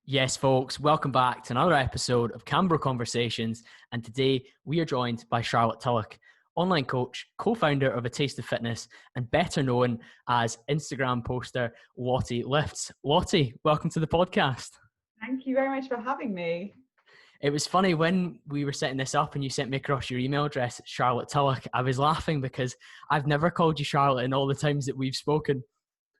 Yes, folks, welcome back to another episode of CamBro Conversations. And today we are joined by Charlotte Tulloch, online coach, co-founder of A Taste of Fitness, and better known as Instagram poster Lottie Lifts. Lottie, welcome to the podcast. Thank you very much for having me. It was funny when we were setting this up and you sent me across your email address, Charlotte Tulloch. I was laughing because I've never called you Charlotte in all the times that we've spoken.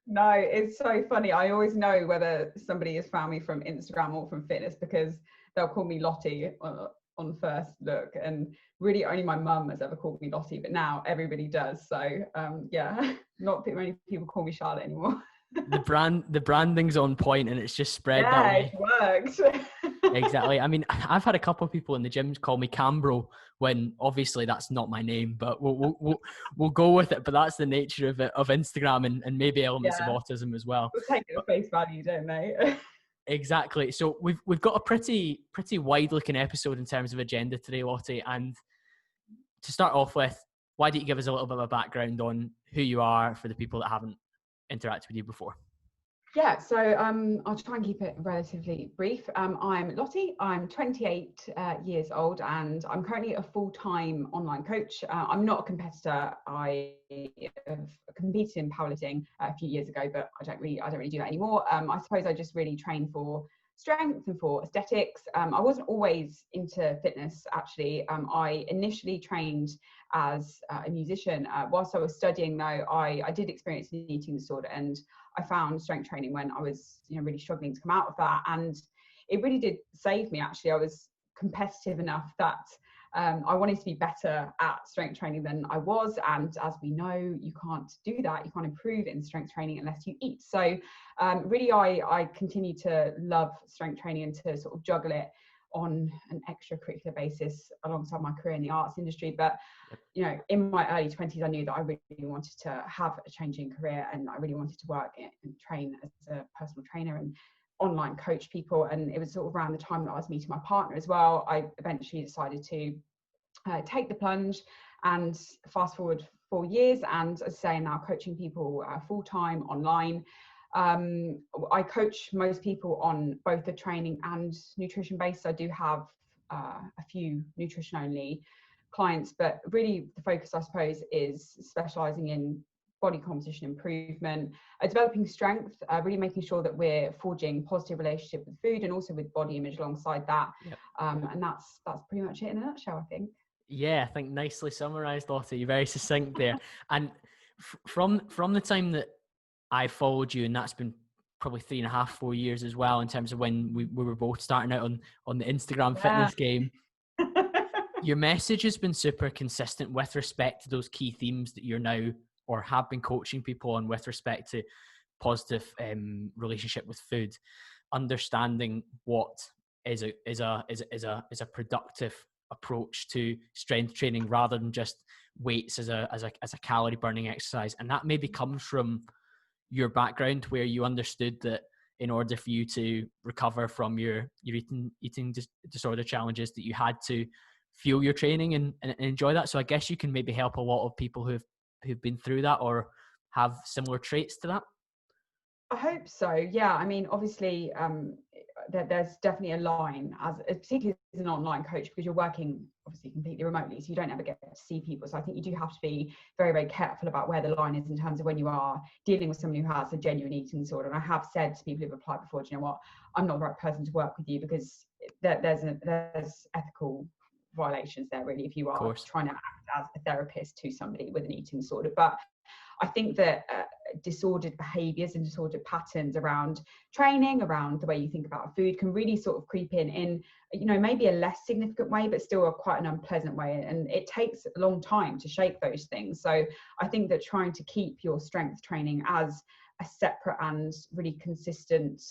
No, it's so funny. I always know whether somebody has found me from Instagram or from fitness because they'll call me Lottie on first look. And really only my mum has ever called me Lottie, but now everybody does. So yeah, not many people call me Charlotte anymore. The branding's on point and it's just spread that way. It worked. Exactly. I mean, I've had a couple of people in the gym call me CamBro when obviously that's not my name, but we'll go with it. But that's the nature of Instagram and maybe elements of autism as well. We'll take it at face value, don't they? Exactly. So we've got a pretty wide looking episode in terms of agenda today, Lottie. And to start off with, why don't you give us a little bit of a background on who you are for the people that haven't interacted with you before? Yeah, so I'll try and keep it relatively brief. I'm Lottie, I'm 28 years old and I'm currently a full-time online coach. I'm not a competitor. I have competed in powerlifting a few years ago, but I don't really do that anymore. I suppose I just really train for strength and for aesthetics. I wasn't always into fitness actually. I initially trained as a musician. Whilst I was studying though, I did experience an eating disorder and I found strength training when I was really struggling to come out of that, and it really did save me actually. I was competitive enough that I wanted to be better at strength training than I was, and as we know, you can't do that, you can't improve in strength training unless you eat. So really I continue to love strength training and to sort of juggle it on an extracurricular basis alongside my career in the arts industry. But in my early 20s, I knew that I really wanted to have a changing career, and I really wanted to work and train as a personal trainer and online coach people. And it was sort of around the time that I was meeting my partner as well. I eventually decided to take the plunge, and fast forward 4 years, and as I say, now coaching people full-time online. I coach most people on both the training and nutrition base. I do have a few nutrition only clients, but really the focus, I suppose, is specializing in body composition improvement, developing strength, really making sure that we're forging positive relationship with food and also with body image alongside that. Yep. And that's pretty much it in a nutshell, I think. Yeah, I think nicely summarized, Lottie. You're very succinct there. And from the time that I followed you, and that's been probably 3.5, 4 years as well, in terms of when we were both starting out on the Instagram fitness game. Your message has been super consistent with respect to those key themes that you're now or have been coaching people on with respect to positive relationship with food, understanding what is a productive approach to strength training rather than just weights as a calorie burning exercise. And that maybe comes from your background, where you understood that in order for you to recover from your eating disorder challenges, that you had to fuel your training and enjoy that. So I guess you can maybe help a lot of people who've been through that or have similar traits to that. I hope so. Yeah. I mean, obviously, there's definitely a line, particularly as an online coach, because you're working obviously completely remotely, so you don't ever get to see people. So I think you do have to be very, very careful about where the line is in terms of when you are dealing with someone who has a genuine eating disorder. And I have said to people who've applied before, do you know what, I'm not the right person to work with you, because there's ethical violations there, really, if you are trying to act as a therapist to somebody with an eating disorder. But I think that disordered behaviors and disordered patterns around training, around the way you think about food, can really sort of creep in maybe a less significant way, but still quite an unpleasant way. And it takes a long time to shake those things. So I think that trying to keep your strength training as a separate and really consistent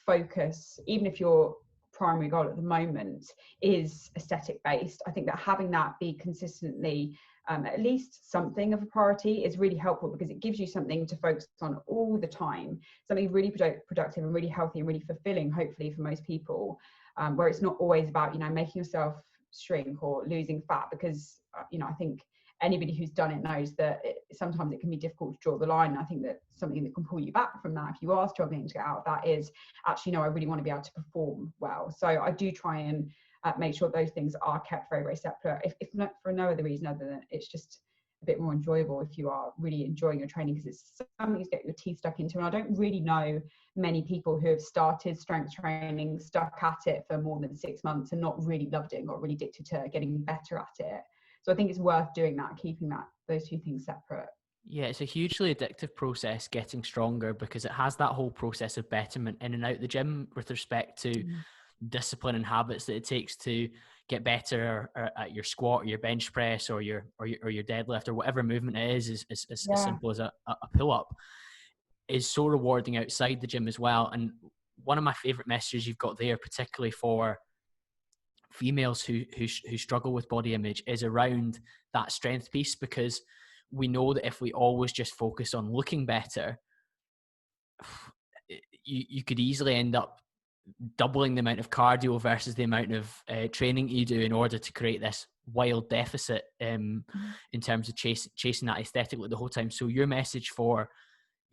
focus, even if your primary goal at the moment is aesthetic based, I think that having that be consistently at least something of a priority is really helpful, because it gives you something to focus on all the time, something really productive and really healthy and really fulfilling, hopefully for most people, where it's not always about making yourself shrink or losing fat, because I think anybody who's done it knows that sometimes it can be difficult to draw the line. I think that something that can pull you back from that, if you are struggling to get out of that, is actually, no, I really want to be able to perform well. So I do try and make sure those things are kept very, very separate, if not for no other reason other than it's just a bit more enjoyable if you are really enjoying your training, because it's something to get your teeth stuck into. And I don't really know many people who have started strength training, stuck at it for more than 6 months and not really loved it and got really addicted to getting better at it. So I think it's worth doing that, keeping those two things separate. Yeah, it's a hugely addictive process, getting stronger, because it has that whole process of betterment in and out the gym with respect to discipline and habits that it takes to get better at your squat or your bench press or your deadlift or whatever movement it is as simple as a pull-up, is so rewarding outside the gym as well. And one of my favorite messages you've got there, particularly for females who struggle with body image, is around that strength piece, because we know that if we always just focus on looking better, you could easily end up doubling the amount of cardio versus the amount of training you do in order to create this wild deficit in terms of chasing that aesthetically the whole time. So your message for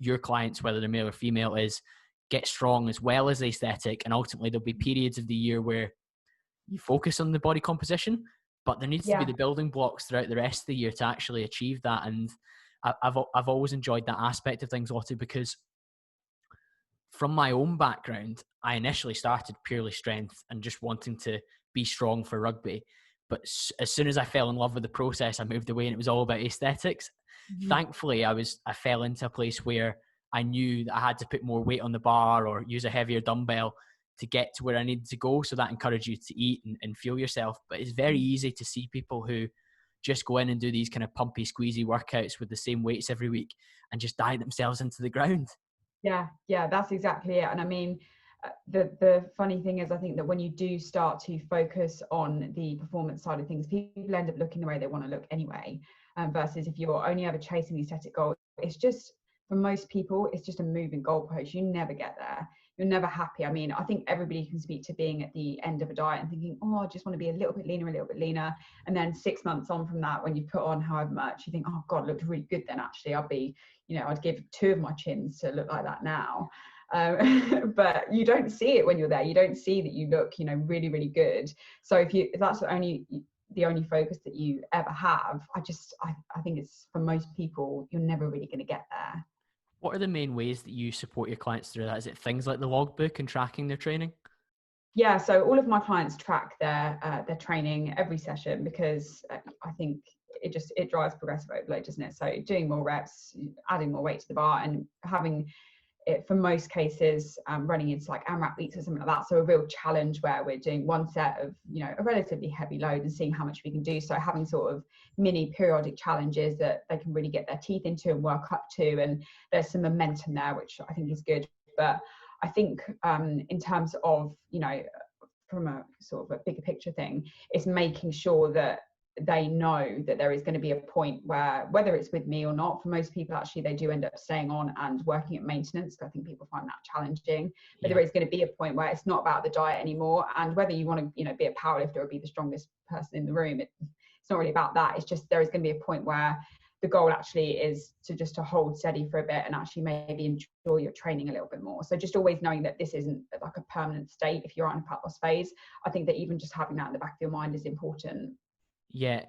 your clients, whether they're male or female, is get strong as well as aesthetic, and ultimately there'll be periods of the year where you focus on the body composition, but there needs to be the building blocks throughout the rest of the year to actually achieve that. And I've always enjoyed that aspect of things, Lottie, because from my own background, I initially started purely strength and just wanting to be strong for rugby. But as soon as I fell in love with the process, I moved away and it was all about aesthetics. Thankfully, I fell into a place where I knew that I had to put more weight on the bar or use a heavier dumbbell to get to where I needed to go. So that encouraged you to eat and fuel yourself. But it's very easy to see people who just go in and do these kind of pumpy, squeezy workouts with the same weights every week and just diet themselves into the ground. Yeah, that's exactly it. And I mean, the funny thing is, I think that when you do start to focus on the performance side of things, people end up looking the way they want to look anyway. Versus if you're only ever chasing the aesthetic goal, it's just, for most people, it's just a moving goalpost. You never get there. You're never happy. I mean, I think everybody can speak to being at the end of a diet and thinking, oh, I just want to be a little bit leaner. And then 6 months on from that, when you put on however much, you think, oh God, it looked really good then. Actually, I'd give 2 of my chins to look like that now. But you don't see it when you're there. You don't see that you look, really, really good. So if that's the only focus that you ever have, I think it's, for most people, you're never really going to get there. What are the main ways that you support your clients through that? Is it things like the logbook and tracking their training? Yeah, so all of my clients track their training every session, because I think it drives progressive overload, doesn't it? So doing more reps, adding more weight to the bar, and having it, for most cases, running into like AMRAP weeks or something like that. So a real challenge where we're doing one set of, a relatively heavy load and seeing how much we can do. So having sort of mini periodic challenges that they can really get their teeth into and work up to. And there's some momentum there, which I think is good. But I think in terms of, from a sort of a bigger picture thing, it's making sure that they know that there is going to be a point where, whether it's with me or not, for most people, actually, they do end up staying on and working at maintenance. I think people find that challenging, but there is going to be a point where it's not about the diet anymore. And whether you want to, be a powerlifter or be the strongest person in the room, it's not really about that. It's just, there is going to be a point where the goal actually is to hold steady for a bit and actually maybe enjoy your training a little bit more. So just always knowing that this isn't like a permanent state if you're on a fat loss phase. I think that even just having that in the back of your mind is important. Yeah,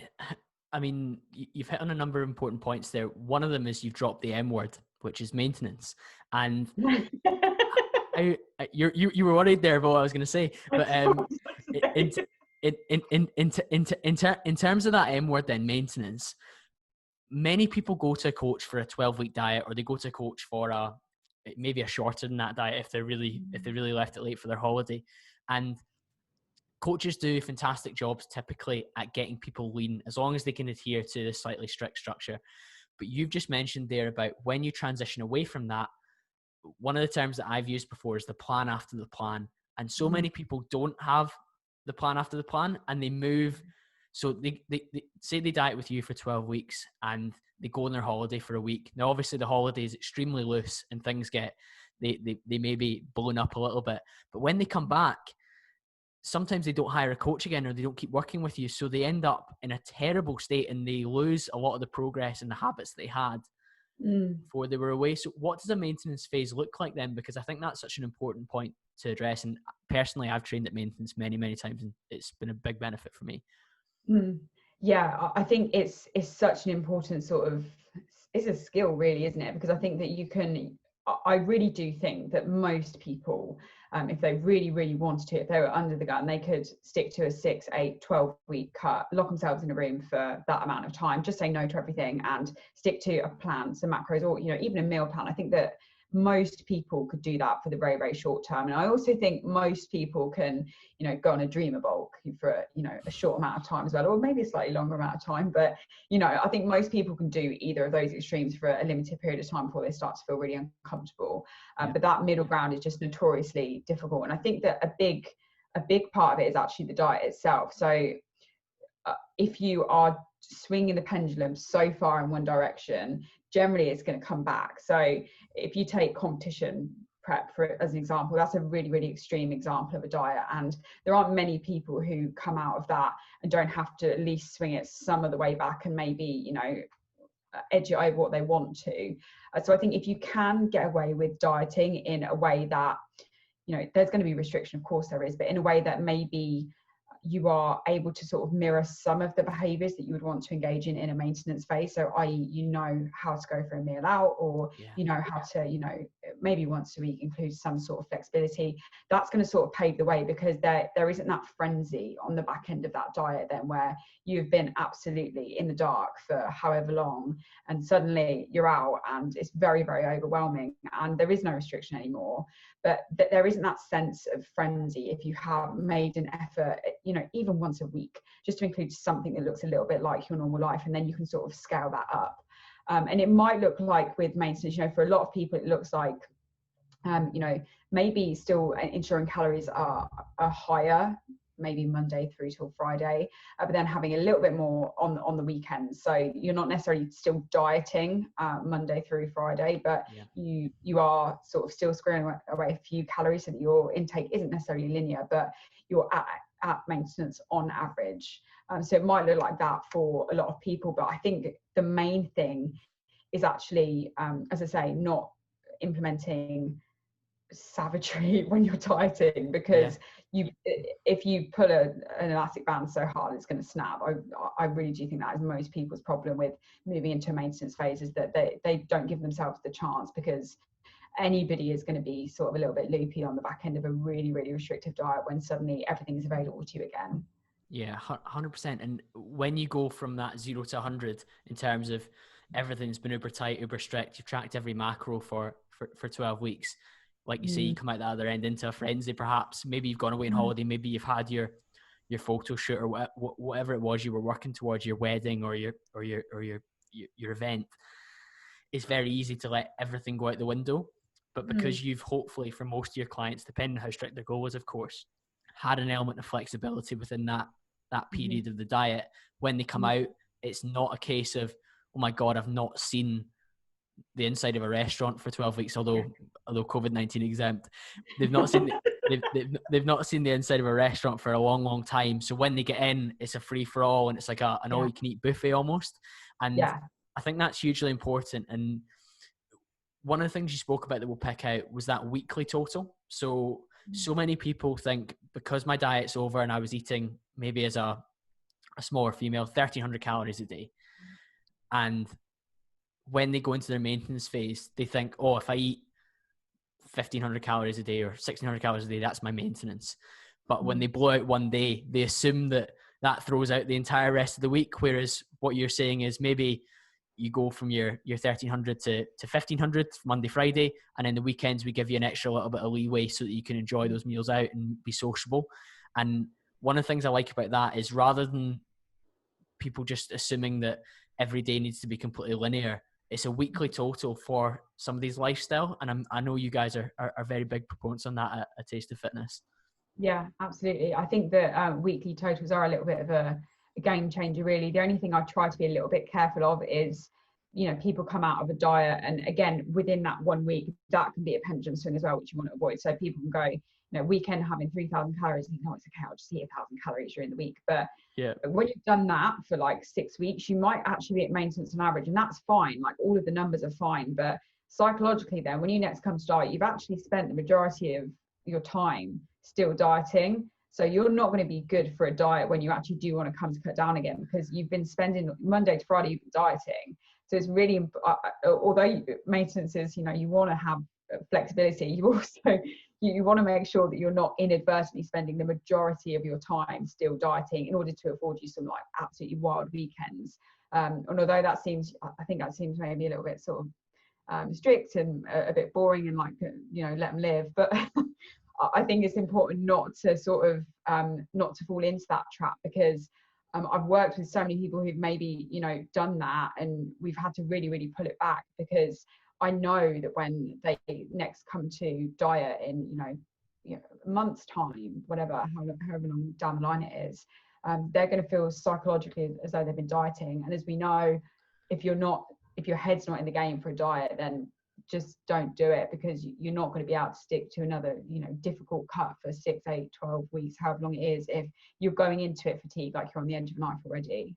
I mean, you've hit on a number of important points there. One of them is you've dropped the M word, which is maintenance. And you were worried there about what I was going to say, but in terms of that M word, then maintenance, many people go to a coach for a 12-week diet, or they go to a coach for maybe a shorter than that diet if they really left it late for their holiday. And coaches do fantastic jobs typically at getting people lean, as long as they can adhere to the slightly strict structure. But you've just mentioned there about when you transition away from that, one of the terms that I've used before is the plan after the plan. And so many people don't have the plan after the plan, and they move. So they say they diet with you for 12 weeks and they go on their holiday for a week. Now, obviously the holiday is extremely loose and things they may be blown up a little bit, but when they come back, sometimes they don't hire a coach again, or they don't keep working with you. So they end up in a terrible state and they lose a lot of the progress and the habits they had before they were away. So what does a maintenance phase look like then? Because I think that's such an important point to address. And personally, I've trained at maintenance many, many times, and it's been a big benefit for me. Yeah, I think it's such an important sort of, it's a skill really, isn't it? Because I think that I really do think that most people, if they really, really wanted to, if they were under the gun, they could stick to a 6, 8, 12-week cut, lock themselves in a room for that amount of time, just say no to everything and stick to a plan, some macros, or, you know, even a meal plan. I think that most people could do that for the very, very short term. And I also think most people can, you know, go on a dreamer bulk for, you know, a short amount of time as well, or maybe a slightly longer amount of time. But, you know, I think most people can do either of those extremes for a limited period of time before they start to feel really uncomfortable. But that middle ground is just notoriously difficult. And I think that a big part of it is actually the diet itself. So if you are swinging the pendulum so far in one direction, generally it's going to come back. So if you take competition prep as an example, that's a really, really extreme example of a diet. And there aren't many people who come out of that and don't have to at least swing it some of the way back and maybe, you know, edge it over what they want to. So I think if you can get away with dieting in a way that, you know, there's going to be restriction, of course there is, but in a way that maybe you are able to sort of mirror some of the behaviors that you would want to engage in a maintenance phase. So i.e., you know how to go for a meal out, or you know how to, you know, maybe once a week include some sort of flexibility. That's going to sort of pave the way, because there isn't that frenzy on the back end of that diet then where you've been absolutely in the dark for however long and suddenly you're out and it's very, very overwhelming and there is no restriction anymore. But there isn't that sense of frenzy if you have made an effort, you know, even once a week, just to include something that looks a little bit like your normal life, and then you can sort of scale that up. And it might look like with maintenance, you know, for a lot of people, it looks like, you know, maybe still ensuring calories are higher, maybe Monday through till Friday, but then having a little bit more on the weekends. So you're not necessarily still dieting Monday through Friday, but you are sort of still squaring away a few calories so that your intake isn't necessarily linear, but you're at maintenance on average. So it might look like that for a lot of people, but I think the main thing is actually, as I say, not implementing savagery when you're dieting, because if you put an elastic band so hard it's going to snap. I really do think that is most people's problem with moving into a maintenance phase, is that they don't give themselves the chance, because anybody is going to be sort of a little bit loopy on the back end of a really, really restrictive diet when suddenly everything is available to you again. Yeah, 100%. And when you go from that 0 to 100 in terms of everything's been uber tight, uber strict, you've tracked every macro for 12 weeks, like you say, you come out the other end into a frenzy, perhaps. Maybe you've gone away on holiday, maybe you've had your photo shoot, or whatever it was you were working towards, your wedding or your event. It's very easy to let everything go out the window. But because you've hopefully, for most of your clients, depending on how strict their goal is, of course, had an element of flexibility within that period of the diet, when they come out, it's not a case of, oh my God, I've not seen the inside of a restaurant for 12 weeks, although COVID-19 exempt. They've not seen they've not seen the inside of a restaurant for a long, long time. So when they get in, it's a free for all, and it's like an all you can eat buffet almost. And I think that's hugely important. And one of the things you spoke about that we'll pick out was that weekly total. So many people think, because my diet's over and I was eating maybe as a smaller female 1,300 calories a day, and when they go into their maintenance phase, they think, oh, if I eat 1,500 calories a day or 1,600 calories a day, that's my maintenance. But when they blow out one day, they assume that throws out the entire rest of the week. Whereas what you're saying is maybe you go from your 1,300 to 1,500 Monday, Friday, and then the weekends we give you an extra little bit of leeway so that you can enjoy those meals out and be sociable. And one of the things I like about that is, rather than people just assuming that every day needs to be completely linear, it's a weekly total for somebody's lifestyle. And I know you guys are very big proponents on that at Taste of Fitness. Yeah, absolutely. I think that weekly totals are a little bit of a game changer, really. The only thing I try to be a little bit careful of is, you know, people come out of a diet, and again, within that 1 week, that can be a pendulum swing as well, which you want to avoid. So people can go, weekend having 3,000 calories and think, oh, it's okay, I'll just eat 1,000 calories during the week. But yeah, when you've done that for like 6 weeks, you might actually be at maintenance on average, and that's fine. Like, all of the numbers are fine. But psychologically then, when you next come to diet, you've actually spent the majority of your time still dieting. So you're not going to be good for a diet when you actually do want to come to cut down again, because you've been spending Monday to Friday, you've been dieting. So it's really, although maintenance is, you want to have flexibility, you also, you want to make sure that you're not inadvertently spending the majority of your time still dieting in order to afford you some like absolutely wild weekends. And although that seems, I think that seems maybe a little bit sort of strict and a bit boring and like, let them live. But I think it's important not to sort of, not to fall into that trap, because I've worked with so many people who've maybe, done that, and we've had to really, really pull it back, because I know that when they next come to diet in, a month's time, whatever, however long down the line it is, they're going to feel psychologically as though they've been dieting. And as we know, if your head's not in the game for a diet, then just don't do it, because you're not going to be able to stick to another, difficult cut for 6, 8, 12 weeks, however long it is, if you're going into it fatigued, like you're on the end of a knife already.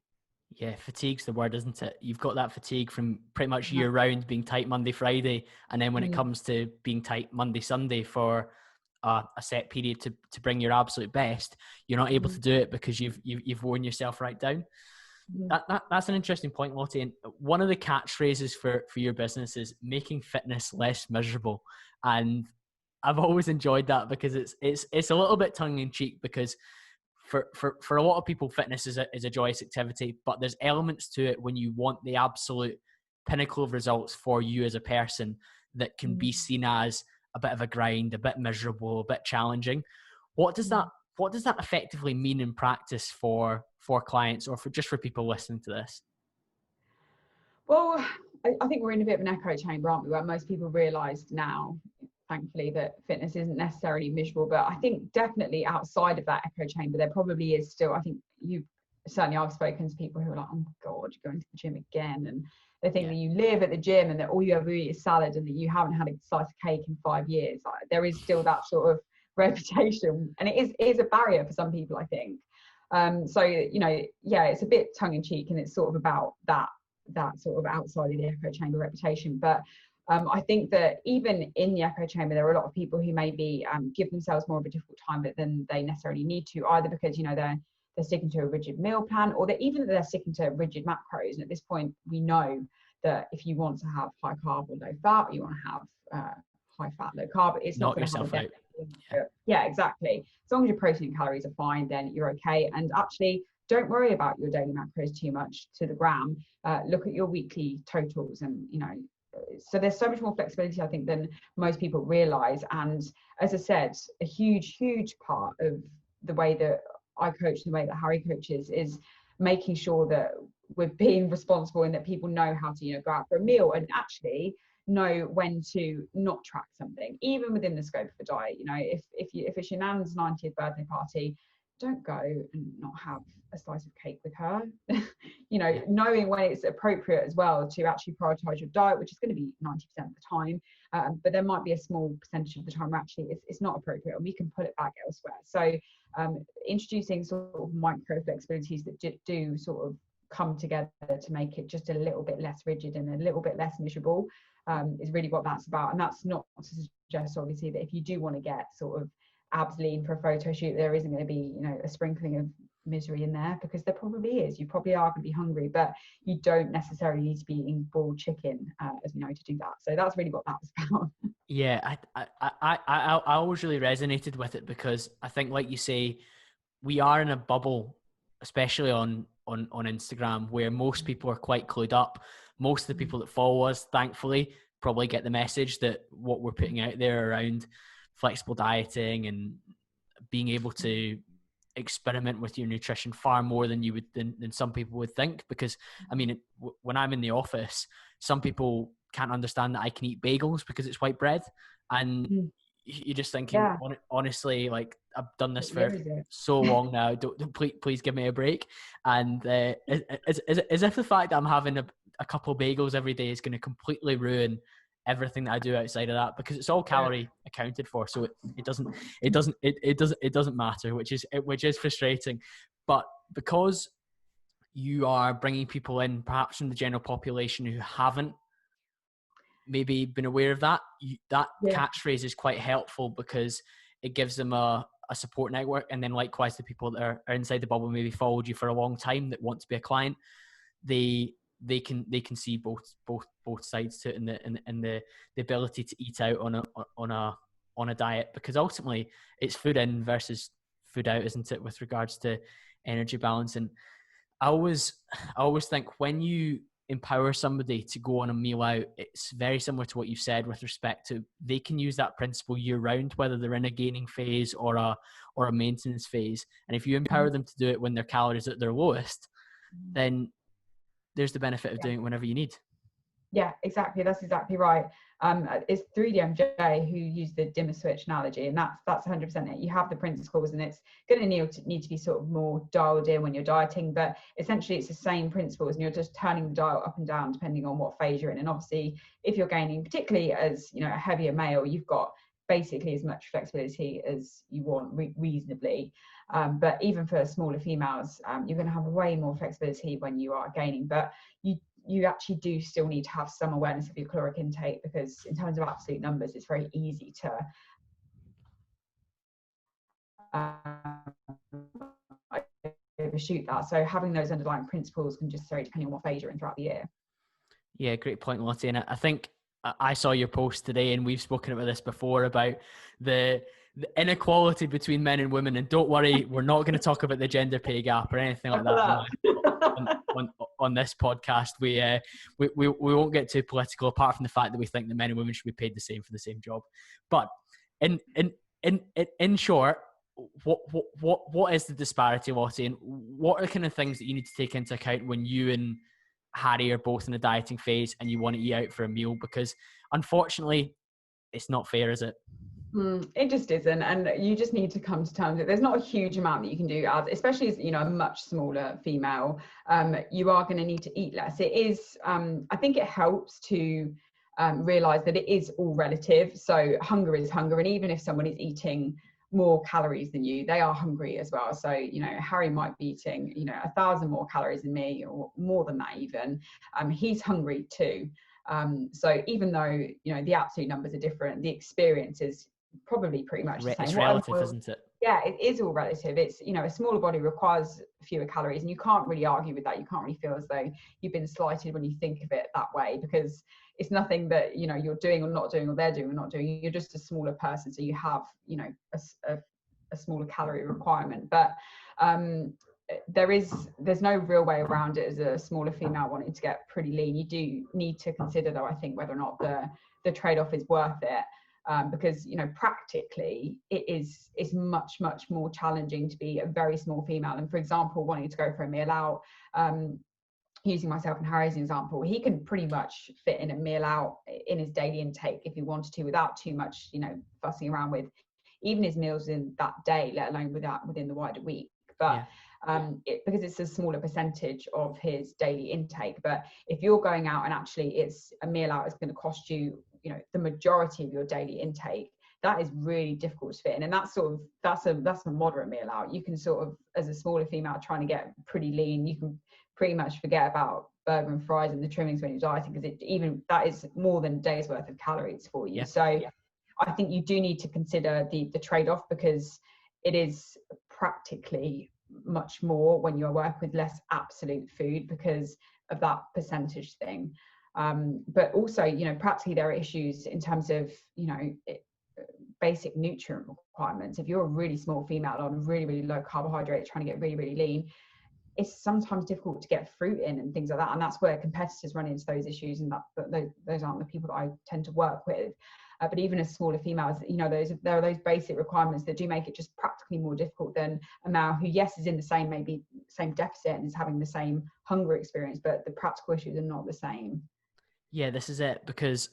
Yeah, fatigue's the word, isn't it? You've got that fatigue from pretty much year round being tight Monday, Friday. And then when it comes to being tight Monday, Sunday for a set period to bring your absolute best, you're not able to do it because you've worn yourself right down. That's an interesting point, Lottie. And one of the catchphrases for your business is making fitness less miserable. And I've always enjoyed that, because it's a little bit tongue in cheek, because for a lot of people, fitness is a joyous activity, but there's elements to it when you want the absolute pinnacle of results for you as a person that can be seen as a bit of a grind, a bit miserable, a bit challenging. What does that effectively mean in practice for clients, or for people listening to this? Well, I think we're in a bit of an echo chamber, aren't we, where most people realise now, thankfully, that fitness isn't necessarily miserable. But I think definitely outside of that echo chamber, there probably is still, I think I've spoken to people who are like, oh my God, you're going to the gym again. And they think that you live at the gym and that all you ever eat is salad, and that you haven't had a slice of cake in 5 years. Like, there is still that sort of reputation, and it is a barrier for some people, I think. So, it's a bit tongue in cheek, and it's sort of about that sort of outside of the echo chamber reputation. But I think that even in the echo chamber, there are a lot of people who maybe give themselves more of a difficult time than they necessarily need to, either because they're sticking to a rigid meal plan, or they're sticking to rigid macros. And at this point, we know that if you want to have high carb or low fat, or you want to have high fat, low carb, it's not going to have a yeah, exactly. As long as your protein and calories are fine, then you're okay. And actually, don't worry about your daily macros too much to the gram. Look at your weekly totals, and so there's so much more flexibility, I think, than most people realize. And as I said, a huge part of the way that I coach, the way that Harry coaches, is making sure that we're being responsible, and that people know how to go out for a meal and actually know when to not track something, even within the scope of a diet. If it's your nan's 90th birthday party, don't go and not have a slice of cake with her. Knowing when it's appropriate as well to actually prioritize your diet, which is going to be 90% of the time, but there might be a small percentage of the time where actually it's not appropriate, and we can put it back elsewhere. So introducing sort of micro flexibilities that do sort of come together to make it just a little bit less rigid and a little bit less miserable is really what that's about. And that's not to suggest, obviously, that if you do want to get sort of abs lean for a photo shoot, there isn't going to be a sprinkling of misery in there, because there probably is. You probably are going to be hungry, but you don't necessarily need to be eating boiled chicken, as we know, to do that. So that's really what that was about. Yeah, I always really resonated with it, because I think, like you say, we are in a bubble, especially on Instagram, where most people are quite clued up. Most of the people that follow us, thankfully, probably get the message that what we're putting out there around flexible dieting and being able to experiment with your nutrition far more than you would than some people would think. Because I mean, when I'm in the office, some people can't understand that I can eat bagels because it's white bread, and you're just thinking, honestly, like, I've done this for so long now. Don't please give me a break. And as if the fact that I'm having a couple of bagels every day is going to completely ruin everything that I do outside of that, because it's all calorie accounted for. So it doesn't matter, which is frustrating. But because you are bringing people in, perhaps from the general population who haven't maybe been aware of that, that catchphrase is quite helpful, because it gives them a support network. And then likewise, the people that are inside the bubble, maybe followed you for a long time, that want to be a client, they can see both sides to it, and the ability to eat out on a diet, because ultimately it's food in versus food out, isn't it, with regards to energy balance. And I always think, when you empower somebody to go on a meal out, it's very similar to what you said with respect to, they can use that principle year round, whether they're in a gaining phase or a maintenance phase. And if you empower them to do it when their calories are at their lowest, then there's the benefit of doing it whenever you need. Yeah, exactly. That's exactly right. It's 3DMJ who used the dimmer switch analogy, and that's 100% it. You have the principles, and it's going to need to be sort of more dialed in when you're dieting, but essentially it's the same principles, and you're just turning the dial up and down depending on what phase you're in. And obviously, if you're gaining, particularly as a heavier male, you've got basically as much flexibility as you want reasonably. But even for smaller females, you're going to have way more flexibility when you are gaining. But you actually do still need to have some awareness of your caloric intake, because in terms of absolute numbers, it's very easy to overshoot that. So having those underlying principles can just vary depending on what phase you're in throughout the year. Yeah, great point, Lottie. And I think I saw your post today, and we've spoken about this before, about the inequality between men and women. And don't worry, we're not going to talk about the gender pay gap or anything like that on this podcast. We won't get too political, apart from the fact that we think that men and women should be paid the same for the same job. But in short, what is the disparity, Lottie, and what are the kind of things that you need to take into account when you and Harry are both in a dieting phase and you want to eat out for a meal? Because unfortunately, it's not fair, is it? It just isn't, and you just need to come to terms with it. There's not a huge amount that you can do, especially as a much smaller female. You are going to need to eat less. It is, I think it helps to realize that it is all relative. So hunger is hunger, and even if someone is eating more calories than you, they are hungry as well. So Harry might be eating 1,000 more calories than me, or more than that even. He's hungry too. So even though the absolute numbers are different, the experience is probably pretty much the same. It's relative, isn't it? Yeah, it is all relative. It's a smaller body requires fewer calories, and you can't really argue with that. You can't really feel as though you've been slighted when you think of it that way, because it's nothing that you're doing or not doing, or they're doing or not doing. You're just a smaller person, so you have a smaller calorie requirement. But there's no real way around it as a smaller female wanting to get pretty lean. You do need to consider, though, I think, whether or not the trade-off is worth it. Because practically it's much more challenging to be a very small female, and for example wanting to go for a meal out, using myself and Harry as an example, he can pretty much fit in a meal out in his daily intake if he wanted to, without too much fussing around with even his meals in that day, let alone within the wider week. But because it's a smaller percentage of his daily intake. But if you're going out and actually it's a meal out is going to cost you the majority of your daily intake, that is really difficult to fit in. And that's a moderate meal out. You can sort of, as a smaller female trying to get pretty lean, you can pretty much forget about burger and fries and the trimmings when you're dieting, because that is more than a day's worth of calories for you. I think you do need to consider the trade-off, because it is practically much more when you're working with less absolute food because of that percentage thing. But also, practically there are issues in terms of, basic nutrient requirements. If you're a really small female on really, really low carbohydrate, trying to get really, really lean, it's sometimes difficult to get fruit in and things like that. And that's where competitors run into those issues, and those aren't the people that I tend to work with. But even as smaller females, there are those basic requirements that do make it just practically more difficult than a male who, yes, is in the same deficit and is having the same hunger experience, but the practical issues are not the same. Yeah, this is it, because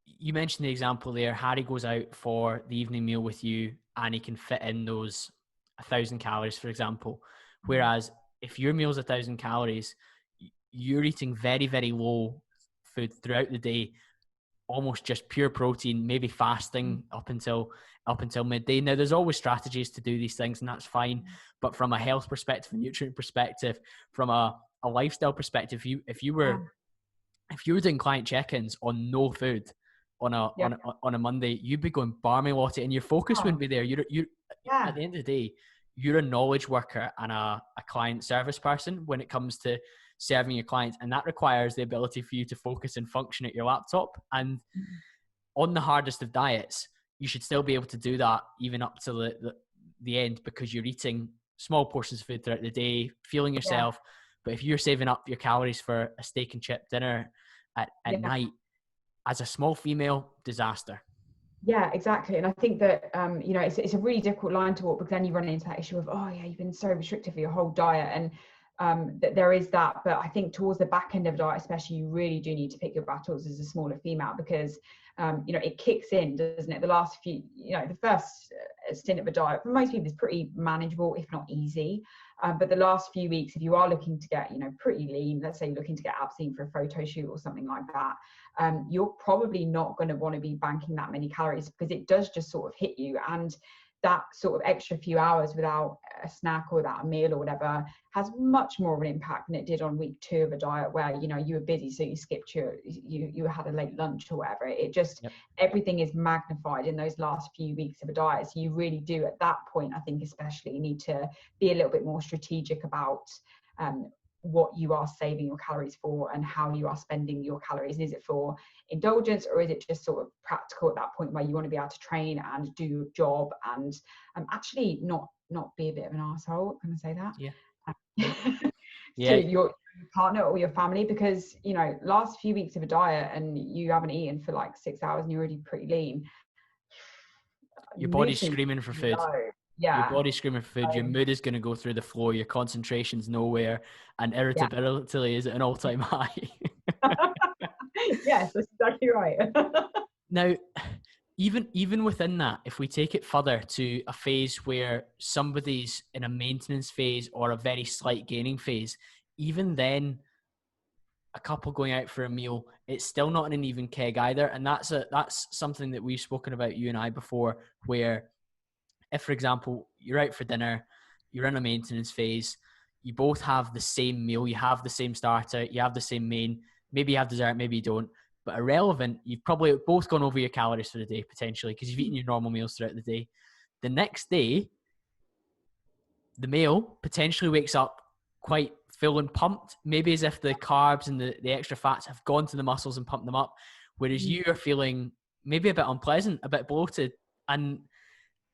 you mentioned the example there. Harry goes out for the evening meal with you and he can fit in those 1,000 calories, for example. Whereas if your meal's 1,000 calories, you're eating very, very low food throughout the day almost just pure protein, maybe fasting up until midday. Now, there's always strategies to do these things, and that's fine. But from a health perspective, a nutrient perspective, from a lifestyle perspective, if you were doing client check-ins on no food on a Monday, you'd be going barmy Lottie, and your focus wouldn't be there. You at the end of the day, you're a knowledge worker and a client service person when it comes to serving your clients, and that requires the ability for you to focus and function at your laptop. And on the hardest of diets, you should still be able to do that even up to the end, because you're eating small portions of food throughout the day, fueling yourself. But if you're saving up your calories for a steak and chip dinner at night, as a small female, disaster. Yeah, exactly. And I think that, you know, it's a really difficult line to walk, because then you run into that issue of, oh yeah, you've been so restrictive for your whole diet. And that there is that. But I think towards the back end of a diet, especially, you really do need to pick your battles as a smaller female, because, you know, it kicks in, doesn't it? The last few, you know, the first stint of a diet for most people is pretty manageable, if not easy. But the last few weeks, if you are looking to get, you know, pretty lean, let's say you're looking to get abs lean for a photo shoot or something like that, you're probably not going to want to be banking that many calories, because it does just sort of hit you. And that sort of extra few hours without a snack or without a meal or whatever has much more of an impact than it did on week 2 of a diet, where, you know, you were busy, so you skipped you had a late lunch or whatever. It just, everything is magnified in those last few weeks of a diet. So you really do, at that point, I think especially, need to be a little bit more strategic about what you are saving your calories for and how you are spending your calories. Is it for indulgence, or is it just sort of practical at that point where you want to be able to train and do your job and actually not be a bit of an arsehole? Can I say that? To your partner or your family? Because, you know, last few weeks of a diet and you haven't eaten for like 6 hours and you're already pretty lean, your body's screaming for food. Your body's screaming for food. Your mood is going to go through the floor. Your concentration's nowhere, and irritability is at an all-time high. Yes, that's exactly right. Now, even within that, if we take it further to a phase where somebody's in a maintenance phase or a very slight gaining phase, even then, a couple going out for a meal, it's still not an even keg either. And that's something that we've spoken about, you and I, before, where if, for example, you're out for dinner, you're in a maintenance phase, you both have the same meal, you have the same starter, you have the same main, maybe you have dessert, maybe you don't, but irrelevant, you've probably both gone over your calories for the day, potentially, because you've eaten your normal meals throughout the day. The next day, the male potentially wakes up quite full and pumped, maybe as if the carbs and the extra fats have gone to the muscles and pumped them up, whereas you are feeling maybe a bit unpleasant, a bit bloated. And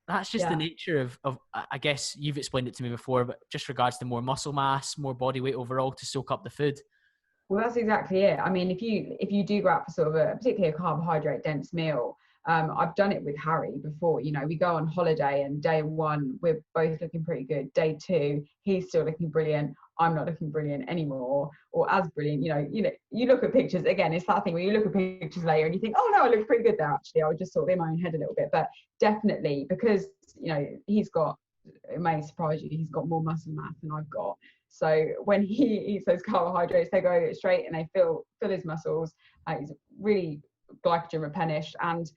that's just the nature of, I guess you've explained it to me before, but just regards to more muscle mass, more body weight overall to soak up the food. Well, that's exactly it. I mean, if you do go out for sort of particularly a carbohydrate dense meal, I've done it with Harry before. You know, we go on holiday and day 1, we're both looking pretty good. Day 2, he's still looking brilliant. I'm not looking brilliant anymore, or as brilliant. You know, you look at pictures, again, it's that thing where you look at pictures later and you think, oh no, I look pretty good there, actually. I was just sort of in my own head a little bit. But definitely, because, you know, he's got, it may surprise you, he's got more muscle mass than I've got. So when he eats those carbohydrates, they go straight and they fill his muscles. He's really glycogen replenished, and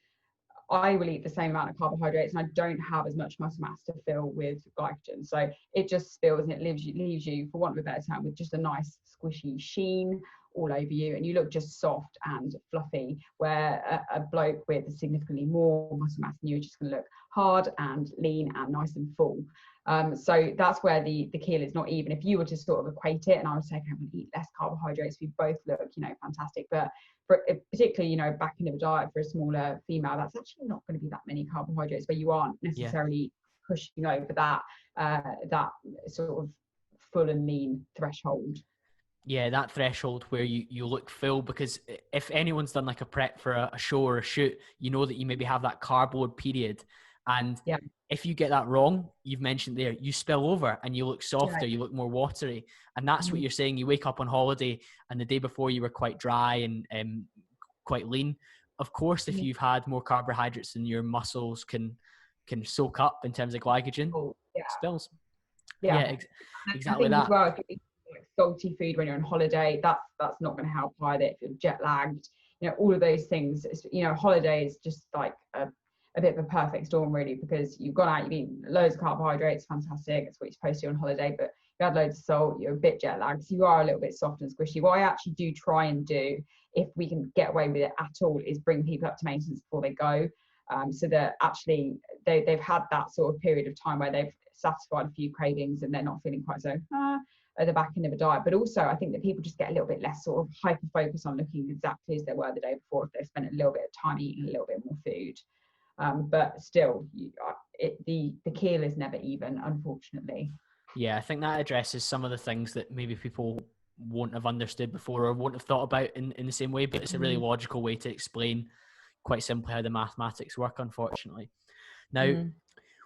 I will eat the same amount of carbohydrates and I don't have as much muscle mass to fill with glycogen. So it just spills and it leaves you, for want of a better term, with just a nice squishy sheen all over you, and you look just soft and fluffy, where a bloke with significantly more muscle mass than you is just going to look hard and lean and nice and full. So that's where the key is not even. If you were to sort of equate it and I would say, okay, I'm going to eat less carbohydrates, we both look, you know, fantastic. But for particularly, you know, back into the diet for a smaller female, that's actually not going to be that many carbohydrates, where you aren't necessarily pushing over that sort of full and lean threshold. Yeah, that threshold where you look full, because if anyone's done like a prep for a show or a shoot, you know that you maybe have that carb load period. And if you get that wrong, you've mentioned there, you spill over and you look softer, you look more watery. And that's what you're saying. You wake up on holiday and the day before you were quite dry and quite lean. Of course, if you've had more carbohydrates than your muscles can soak up in terms of glycogen, spills. Exactly that. As well, if you eat like salty food when you're on holiday, that's not going to help either. If you're jet lagged, you know, all of those things. You know, holiday is just like a bit of a perfect storm really, because you've gone out, you've eaten loads of carbohydrates, fantastic, that's what you're supposed to do on holiday, but you had loads of salt, you're a bit jet lagged, so you are a little bit soft and squishy. What I actually do try and do, if we can get away with it at all, is bring people up to maintenance before they go, so that actually they've had that sort of period of time where they've satisfied a few cravings and they're not feeling quite so at the back end of a diet. But also I think that people just get a little bit less sort of hyper focused on looking exactly as they were the day before if they've spent a little bit of time eating a little bit more food. But still, the keel is never even, unfortunately. Yeah, I think that addresses some of the things that maybe people won't have understood before or won't have thought about in the same way, but it's a really logical way to explain quite simply how the mathematics work, unfortunately. Now,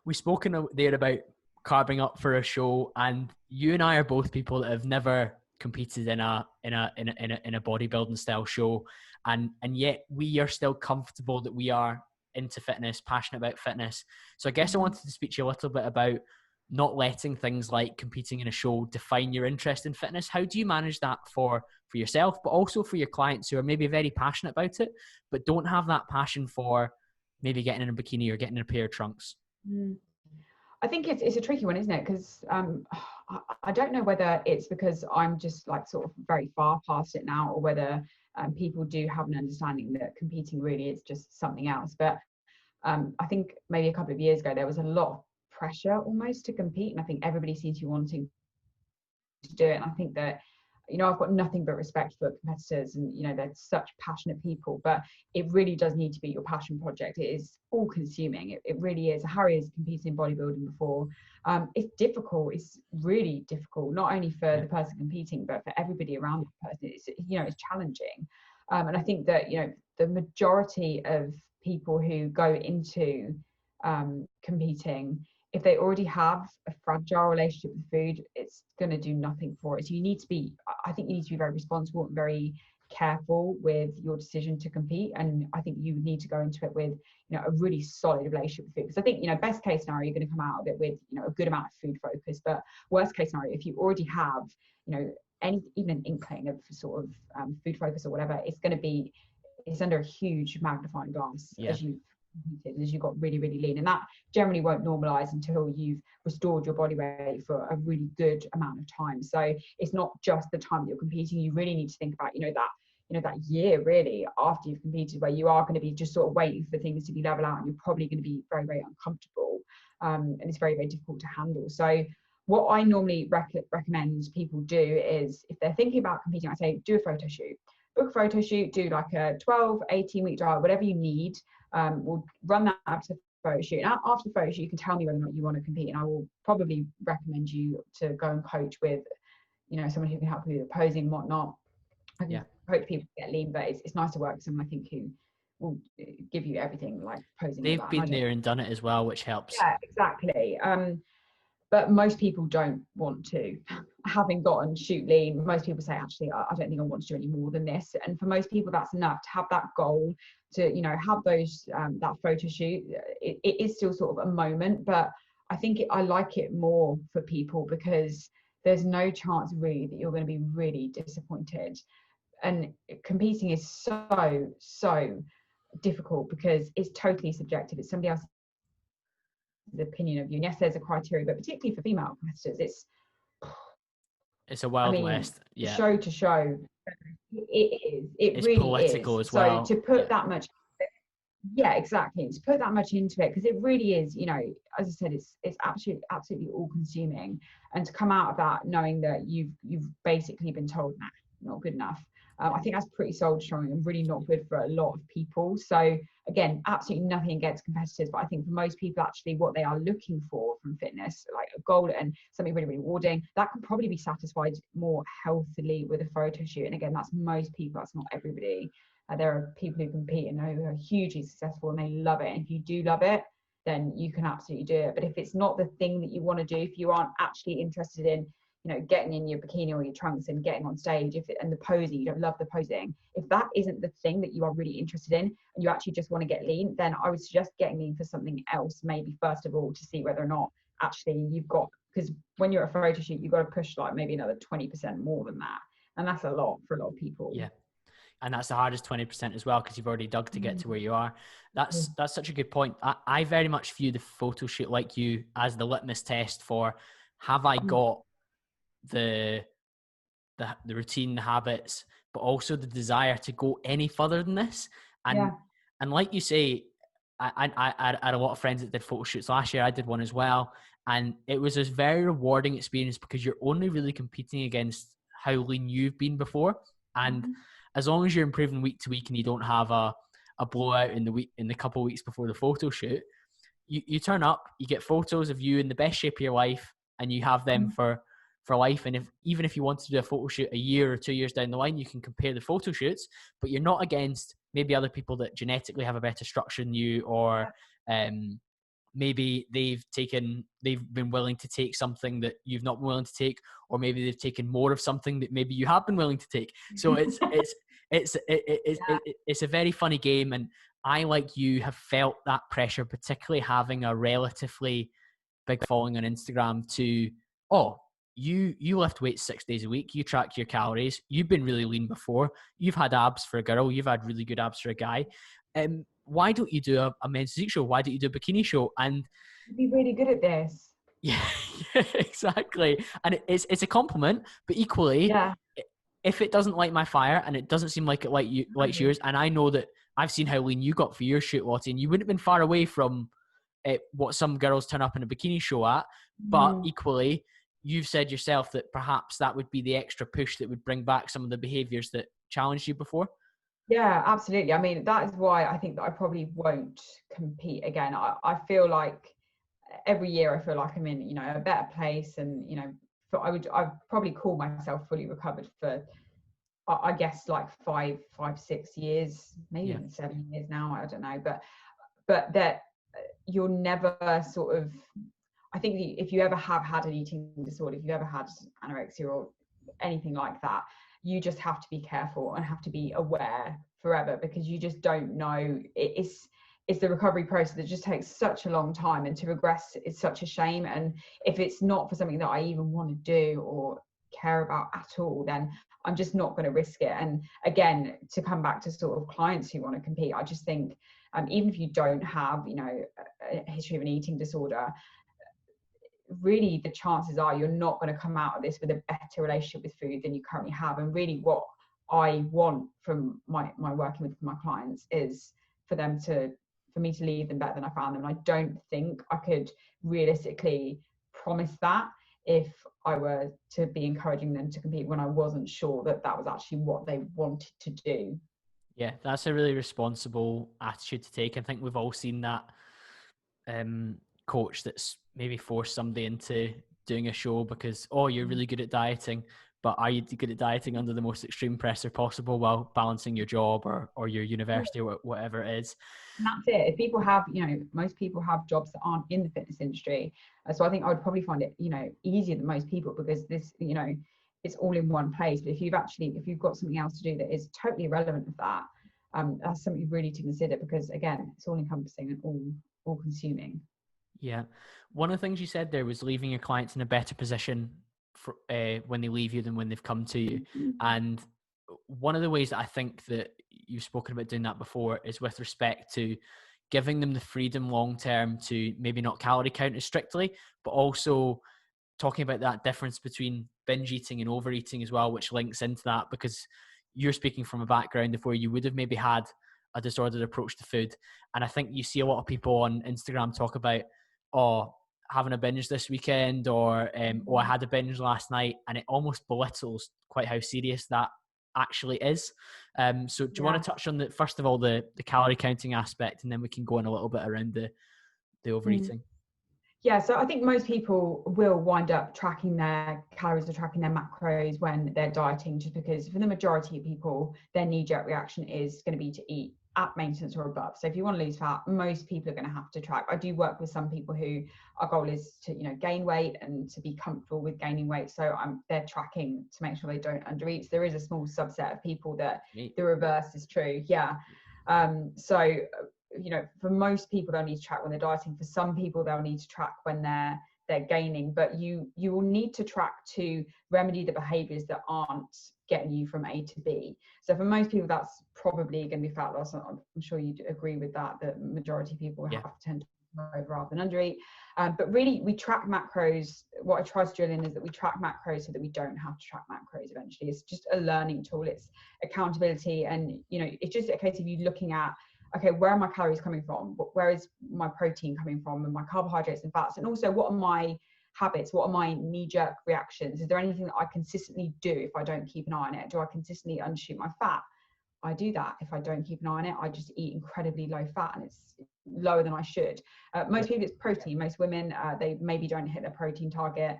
we've spoken there about carving up for a show, and you and I are both people that have never competed in a bodybuilding style show, and yet we are still comfortable that we are into fitness, passionate about fitness. So I guess I wanted to speak to you a little bit about not letting things like competing in a show define your interest in fitness. How do you manage that for yourself, but also for your clients who are maybe very passionate about it, but don't have that passion for maybe getting in a bikini or getting in a pair of trunks? I think it's a tricky one, isn't it? Because I don't know whether it's because I'm just like sort of very far past it now, or whether people do have an understanding that competing really is just something else. But I think maybe a couple of years ago there was a lot of pressure almost to compete, and I think everybody seems to be wanting to do it. And I think that, you know, I've got nothing but respect for competitors, and you know, they're such passionate people, but it really does need to be your passion project. It is all consuming. It really is. Harry has competed in bodybuilding before. It's difficult. It's really difficult, not only for the person competing, but for everybody around the person. It's, you know, it's challenging. And I think that, you know, the majority of people who go into competing, if they already have a fragile relationship with food, it's going to do nothing for it. So you need to be, I think you need to be very responsible and very careful with your decision to compete. And I think you need to go into it with, you know, a really solid relationship with food. Because I think, you know, best case scenario, you're going to come out of it with, you know, a good amount of food focus. But worst case scenario, if you already have, you know, even an inkling of sort of food focus or whatever, it's under a huge magnifying glass as you got really, really lean, and that generally won't normalize until you've restored your body weight for a really good amount of time. So it's not just the time that you're competing. You really need to think about, that year really after you've competed, where you are going to be just sort of waiting for things to be level out, and you're probably going to be very, very uncomfortable, and it's very, very difficult to handle. So what I normally recommend people do is, if they're thinking about competing, I say do a photo shoot. Book a photo shoot, do like a 12, 18-week diet, whatever you need. We'll run that after the photo shoot. And after the photo shoot, you can tell me whether or not you want to compete, and I will probably recommend you to go and coach with, you know, someone who can help you with the posing and whatnot. I can coach people to get lean, but it's nice to work with someone, I think, who will give you everything, like posing. They've been there and done it as well, which helps. Yeah, exactly. But most people don't want to. Having gotten shoot lean, most people say, actually, I don't think I want to do any more than this. And for most people, that's enough to have that goal, to, you know, have those that photo shoot. It is still sort of a moment, but I think I like it more for people, because there's no chance really that you're going to be really disappointed. And competing is so difficult, because it's totally subjective. It's somebody else's opinion of you. And yes, there's a criteria, but particularly for female competitors, it's a wild west. Yeah, show to show, it's really political is. as well. So to put that much, exactly, to put that much into it, because it really is, you know, as I said, it's absolutely all consuming. And to come out of that knowing that you've basically been told, nah, not good enough, I think that's pretty soul destroying and really not good for a lot of people. So again, absolutely nothing against competitors, but I think for most people, actually what they are looking for from fitness, like a goal and something really, really rewarding, that can probably be satisfied more healthily with a photo shoot. And again, that's most people, that's not everybody. There are people who compete and who are hugely successful and they love it. And if you do love it, then you can absolutely do it. But if it's not the thing that you want to do, if you aren't actually interested in, you know, getting in your bikini or your trunks and getting on stage, and the posing, you don't love the posing, if that isn't the thing that you are really interested in, and you actually just want to get lean, then I would suggest getting lean for something else, maybe first of all, to see whether or not actually you've got, because when you're at a photo shoot, you've got to push like maybe another 20% more than that, and that's a lot for a lot of people. And that's the hardest 20% as well, because you've already dug to get to where you are. That's such a good point. I very much view the photo shoot, like you, as the litmus test for, have I got the routine, the habits, but also the desire to go any further than this. And like you say, I had a lot of friends that did photo shoots last year. I did one as well. And it was a very rewarding experience, because you're only really competing against how lean you've been before. And as long as you're improving week to week and you don't have a blowout in the couple of weeks before the photo shoot, you turn up, you get photos of you in the best shape of your life, and you have them for life. And even if you want to do a photo shoot a year or 2 years down the line, you can compare the photo shoots, but you're not against maybe other people that genetically have a better structure than you, or maybe they've been willing to take something that you've not been willing to take, or maybe they've taken more of something that maybe you have been willing to take. So it's a very funny game. And I, like you, have felt that pressure, particularly having a relatively big following on Instagram, to, you lift weights 6 days a week, you track your calories, you've been really lean before, you've had abs for a girl, you've had really good abs for a guy. Why don't you do a men's physique show? Why don't you do a bikini show? And you'd be really good at this. Yeah, exactly. And it's a compliment, but equally, if it doesn't light my fire, and it doesn't seem like it likes yours, and I know that I've seen how lean you got for your shoot, Lottie, and you wouldn't have been far away from what some girls turn up in a bikini show at, but equally, you've said yourself that perhaps that would be the extra push that would bring back some of the behaviors that challenged you before. Yeah, absolutely. I mean, that is why I think that I probably won't compete again. I feel like every year I feel like I'm in, a better place, and, I'd probably call myself fully recovered for, I guess, like 5-6 years, maybe even 7 years now. I don't know, but that you're never sort of, I think if you ever have had an eating disorder, if you've ever had anorexia or anything like that, you just have to be careful and have to be aware forever, because you just don't know. It's the recovery process that just takes such a long time, and to regress is such a shame. And if it's not for something that I even want to do or care about at all, then I'm just not going to risk it. And again, to come back to sort of clients who want to compete, I just think even if you don't have, a history of an eating disorder, really the chances are you're not going to come out of this with a better relationship with food than you currently have. And really what I want from my working with my clients is for me to leave them better than I found them. And I don't think I could realistically promise that if I were to be encouraging them to compete when I wasn't sure that was actually what they wanted to do. Yeah, that's a really responsible attitude to take. I think we've all seen that coach that's maybe forced somebody into doing a show because, you're really good at dieting, but are you good at dieting under the most extreme pressure possible while balancing your job or your university or whatever it is? And that's it. If people have, most people have jobs that aren't in the fitness industry. So I think I would probably find it, easier than most people, because this, it's all in one place. But if you've got something else to do that is totally irrelevant of that, that's something really to consider, because again, it's all encompassing and all consuming. Yeah. One of the things you said there was leaving your clients in a better position for, when they leave you than when they've come to you. And one of the ways that I think that you've spoken about doing that before is with respect to giving them the freedom long-term to maybe not calorie count as strictly, but also talking about that difference between binge eating and overeating as well, which links into that, because you're speaking from a background of where you would have maybe had a disordered approach to food. And I think you see a lot of people on Instagram talk about, having a binge this weekend, or I had a binge last night, and it almost belittles quite how serious that actually is. So do you want to touch on first of all, the calorie counting aspect, and then we can go on a little bit around the overeating? Yeah, so I think most people will wind up tracking their calories or tracking their macros when they're dieting, just because for the majority of people, their knee-jerk reaction is going to be to eat at maintenance or above. So if you want to lose fat, most people are going to have to track. I do work with some people who our goal is to, gain weight and to be comfortable with gaining weight. So they're tracking to make sure they don't undereat. So there is a small subset of people that the reverse is true. Yeah. So for most people, they'll need to track when they're dieting. For some people, they'll need to track when they're they're gaining, but you will need to track to remedy the behaviors that aren't getting you from A to B. So for most people, that's probably going to be fat loss. I'm sure you'd agree with that, that majority of people have tend to over rather than undereat. But really, we track macros. What I try to drill in is that we track macros so that we don't have to track macros eventually. It's just a learning tool. It's accountability. And, you know, it's just a case of you looking at, okay, where are my calories coming from? Where is my protein coming from, and my carbohydrates and fats? And also, what are my habits? What are my knee-jerk reactions? Is there anything that I consistently do if I don't keep an eye on it? Do I consistently undershoot my fat? I do that. If I don't keep an eye on it, I just eat incredibly low fat, and it's lower than I should. Most people, it's protein. Most women, they maybe don't hit their protein target.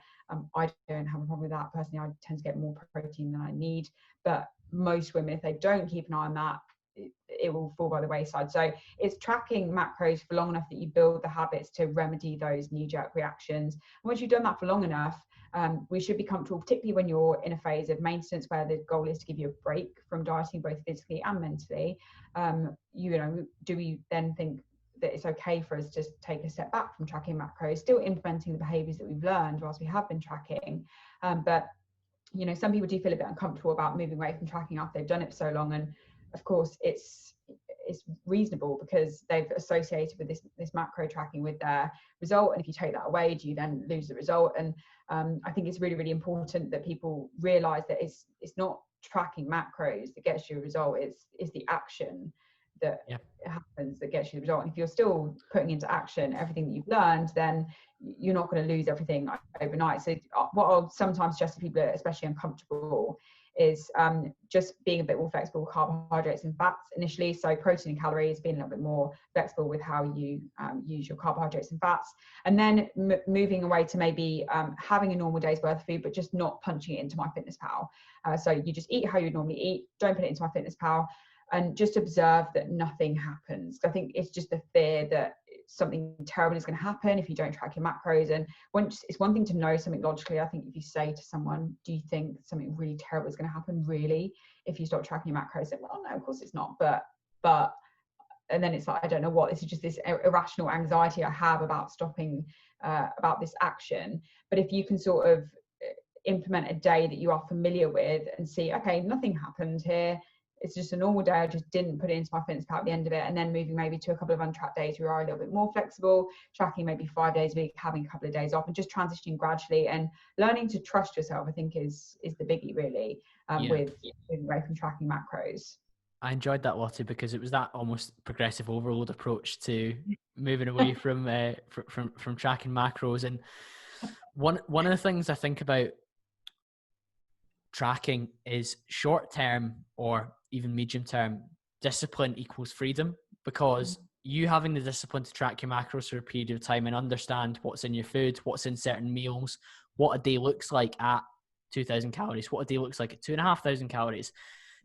I don't have a problem with that. Personally, I tend to get more protein than I need. But most women, if they don't keep an eye on that, it will fall by the wayside. So it's tracking macros for long enough that you build the habits to remedy those knee-jerk reactions. And once you've done that for long enough, we should be comfortable, particularly when you're in a phase of maintenance where the goal is to give you a break from dieting, both physically and mentally. You know, do we then think that it's okay for us to just take a step back from tracking macros, still implementing the behaviors that we've learned whilst we have been tracking? But, you know, some people do feel a bit uncomfortable about moving away from tracking after they've done it for so long. And of course, it's reasonable because they've associated with this macro tracking with their result. And if you take that away, do you then lose the result? And I think it's really, really important that people realize that it's not tracking macros that gets you a result. It's the action that happens that gets you the result. And if you're still putting into action everything that you've learned, then you're not going to lose everything overnight. So what I'll sometimes suggest to people that are especially uncomfortable is just being a bit more flexible with carbohydrates and fats initially. So protein and calories, being a little bit more flexible with how you use your carbohydrates and fats. And then moving away to maybe having a normal day's worth of food, but just not punching it into MyFitnessPal. So you just eat how you normally eat, don't put it into MyFitnessPal, and just observe that nothing happens. I think it's just the fear that something terrible is going to happen if you don't track your macros. And it's one thing to know something logically. I think if you say to someone, do you think something really terrible is going to happen really if you stop tracking your macros? And, well, no, of course it's not, but and then it's like, I don't know what, this is just this irrational anxiety I have about stopping about this action. But if you can sort of implement a day that you are familiar with and see, okay, nothing happened here, it's just a normal day, I just didn't put it into MyFitnessPal at the end of it, and then moving maybe to a couple of untracked days where you are a little bit more flexible, tracking maybe 5 days a week, having a couple of days off, and just transitioning gradually and learning to trust yourself, I think is the biggie really, with moving away from tracking macros. I enjoyed that, Lottie, because it was that almost progressive overload approach to moving away from tracking macros. And one of the things I think about tracking is short term or even medium term discipline equals freedom, because you having the discipline to track your macros for a period of time and understand what's in your food, what's in certain meals, what a day looks like at 2,000 calories, what a day looks like at 2,500 calories,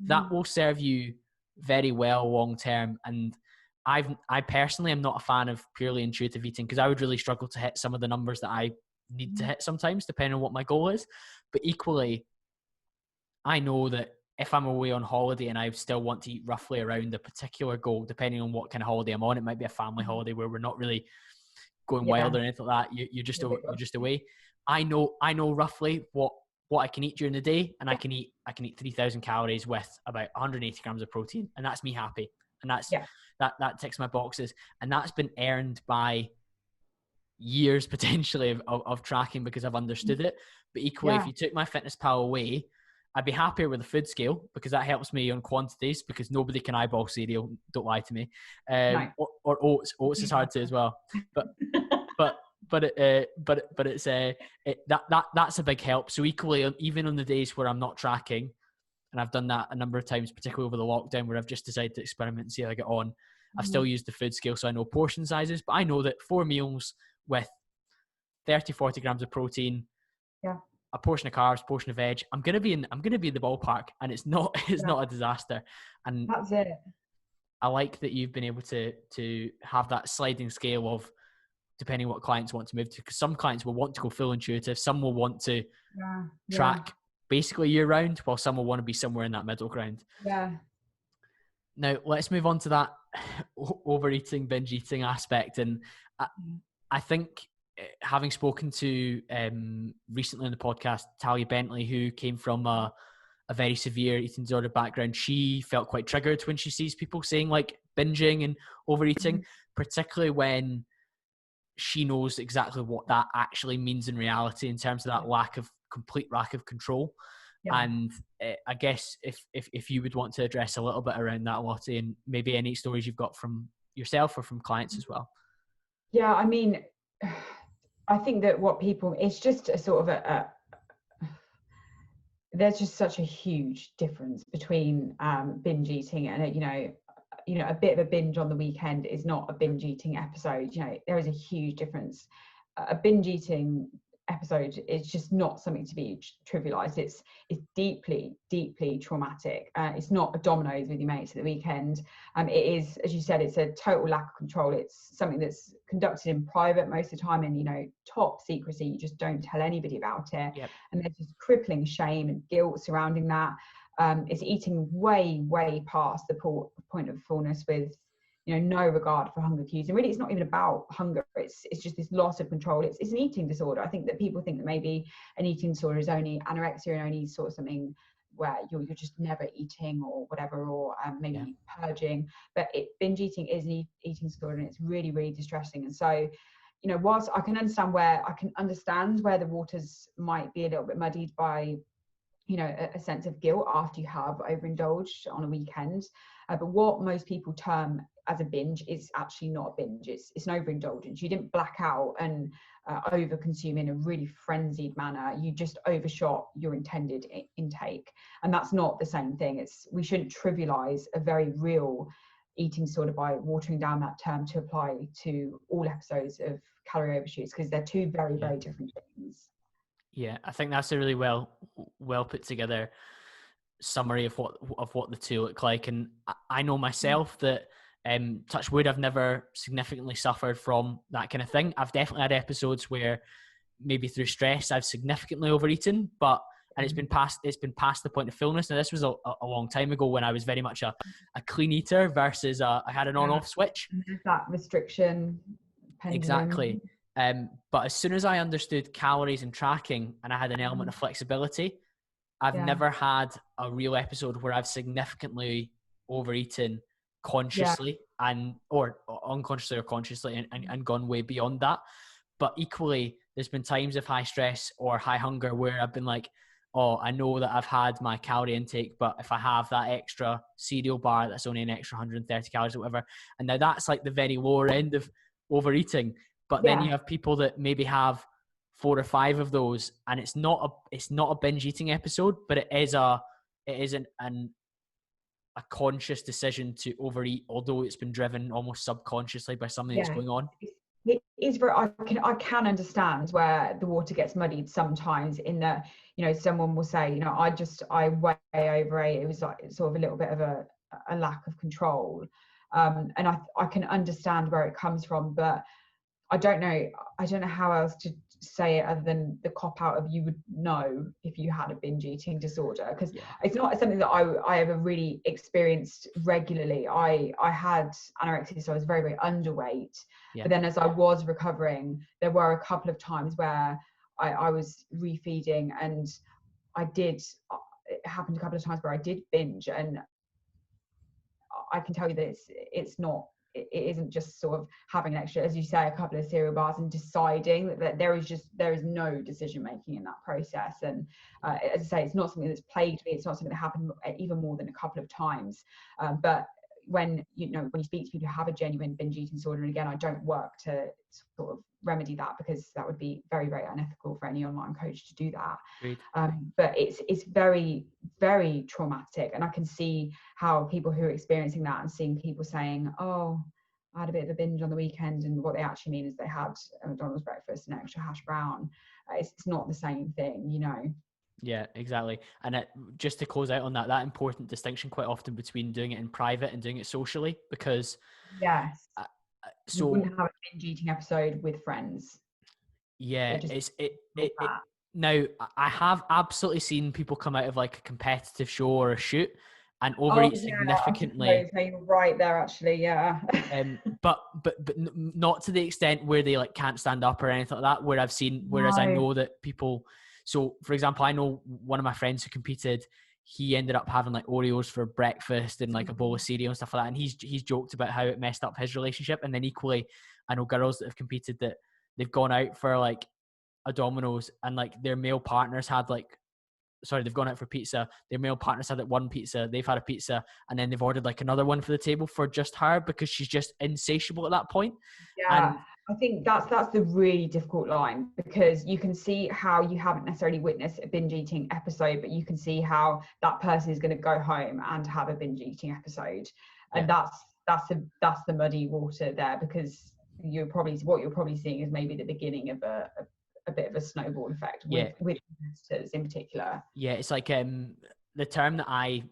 that will serve you very well long term. And I personally am not a fan of purely intuitive eating, because I would really struggle to hit some of the numbers that I need to hit sometimes, depending on what my goal is. But equally, I know that if I'm away on holiday and I still want to eat roughly around a particular goal, depending on what kind of holiday I'm on, it might be a family holiday where we're not really going wild or anything like that. You're just away. I know tically what I can eat during the day, and I can eat 3,000 calories with about 180 grams of protein, and that's me happy. And that ticks my boxes, and that's been earned by years potentially of tracking, because I've understood it. But equally, if you took MyFitnessPal away, I'd be happier with a food scale, because that helps me on quantities, because nobody can eyeball cereal. Don't lie to me. Or oats. Oats is hard to as well. But it's that's a big help. So equally, even on the days where I'm not tracking, and I've done that a number of times, particularly over the lockdown, where I've just decided to experiment and see how I get on. I've still used the food scale, so I know portion sizes, but I know that 4 meals with 30-40 grams of protein, a portion of carbs, portion of veg, I'm gonna be in the ballpark, and it's not a disaster. And that's it. I like that you've been able to have that sliding scale of depending on what clients want to move to, because some clients will want to go full intuitive, some will want to track basically year round, while some will want to be somewhere in that middle ground. Now let's move on to that overeating, binge eating aspect. And I think having spoken to recently on the podcast, Talia Bentley, who came from a very severe eating disorder background, she felt quite triggered when she sees people saying like binging and overeating, particularly when she knows exactly what that actually means in reality in terms of that complete lack of control. Yeah. And I guess if you would want to address a little bit around that, Lottie, and maybe any stories you've got from yourself or from clients as well. Yeah, I mean, I think that it's just a sort of there's just such a huge difference between binge eating and a bit of a binge on the weekend is not a binge eating episode. There is a huge difference. A binge eating episode is just not something to be trivialized. It's deeply traumatic. It's not a Domino's with your mates at the weekend. It is, as you said, it's a total lack of control. It's something that's conducted in private most of the time, in top secrecy. You just don't tell anybody about it. Yep. And there's just crippling shame and guilt surrounding that. It's eating way past the point of fullness with no regard for hunger cues. And really, it's not even about hunger. It's just this loss of control. It's an eating disorder. I think that people think that maybe an eating disorder is only anorexia and only sort of something where you're just never eating or whatever, or maybe purging. But binge eating is an eating disorder, and it's really distressing. And so, whilst I can understand where the waters might be a little bit muddied by a sense of guilt after you have overindulged on a weekend, but what most people term as a binge is actually not a binge. It's an overindulgence. You didn't black out and overconsume in a really frenzied manner. You just overshot your intended intake, and that's not the same thing. We shouldn't trivialize a very real eating disorder by watering down that term to apply to all episodes of calorie overshoots, because they're two very different things. Yeah, I think that's a really well put together summary of what the two look like. And I know myself that touch wood, I've never significantly suffered from that kind of thing. I've definitely had episodes where maybe through stress I've significantly overeaten, and it's been past the point of fullness. Now this was a long time ago when I was very much a clean eater versus I had an on-off switch. There's that restriction pendulum. Exactly. But as soon as I understood calories and tracking, and I had an element of flexibility, I've never had a real episode where I've significantly overeaten consciously or unconsciously or consciously and gone way beyond that. But equally, there's been times of high stress or high hunger where I've been like, oh, I know that I've had my calorie intake, but if I have that extra cereal bar, that's only an extra 130 calories or whatever. And now that's like the very lower end of overeating. But then you have people that maybe have 4 or 5 of those, and it's not a binge eating episode, but it is a conscious decision to overeat, although it's been driven almost subconsciously by something that's going on. It is very. I can understand where the water gets muddied sometimes. In that, someone will say, I way overate. It was like sort of a little bit of a lack of control, and I can understand where it comes from, but I don't know how else to say it other than the cop out of you would know if you had a binge eating disorder, because it's not something that I ever really experienced regularly. I had anorexia, so I was very underweight. But then as I was recovering, there were a couple of times where I was refeeding, and it happened a couple of times where I did binge, and I can tell you that it isn't just sort of having an extra, as you say, a couple of cereal bars and deciding that there is no decision making in that process. And as I say, it's not something that's plagued me. It's not something that happened even more than a couple of times. But when you speak to people who have a genuine binge eating disorder, and again, I don't work to sort of remedy that, because that would be very unethical for any online coach to do that. But it's very traumatic, and I can see how people who are experiencing that and seeing people saying, oh, I had a bit of a binge on the weekend, and what they actually mean is they had a McDonald's breakfast and extra hash brown. It's not the same thing, Yeah, exactly. And just to close out on that important distinction quite often between doing it in private and doing it socially, because you wouldn't have a binge eating episode with friends. Now I have absolutely seen people come out of like a competitive show or a shoot and Oh overeat yeah, I significantly. suppose you're right there actually. Yeah. But not to the extent where they like can't stand up or anything like that. Whereas I No. know that people. So, for example, I know one of my friends who competed. He ended up having like Oreos for breakfast and like a bowl of cereal and stuff like that. And he's joked about how it messed up his relationship. And then equally, I know girls that have competed that they've gone out for like a Domino's and like their male partners had like, sorry, they've gone out for pizza. Their male partners had like one pizza. They've had a pizza, and then they've ordered like another one for the table for just her because she's just insatiable at that point. Yeah, And I think that's the really difficult line, because you can see how you haven't necessarily witnessed a binge eating episode, but you can see how that person is going to go home and have a binge eating episode, and yeah, that's the muddy water there, because what you're probably seeing is maybe the beginning of a bit of a snowball effect yeah, with competitors in particular. yeah. It's like the term that I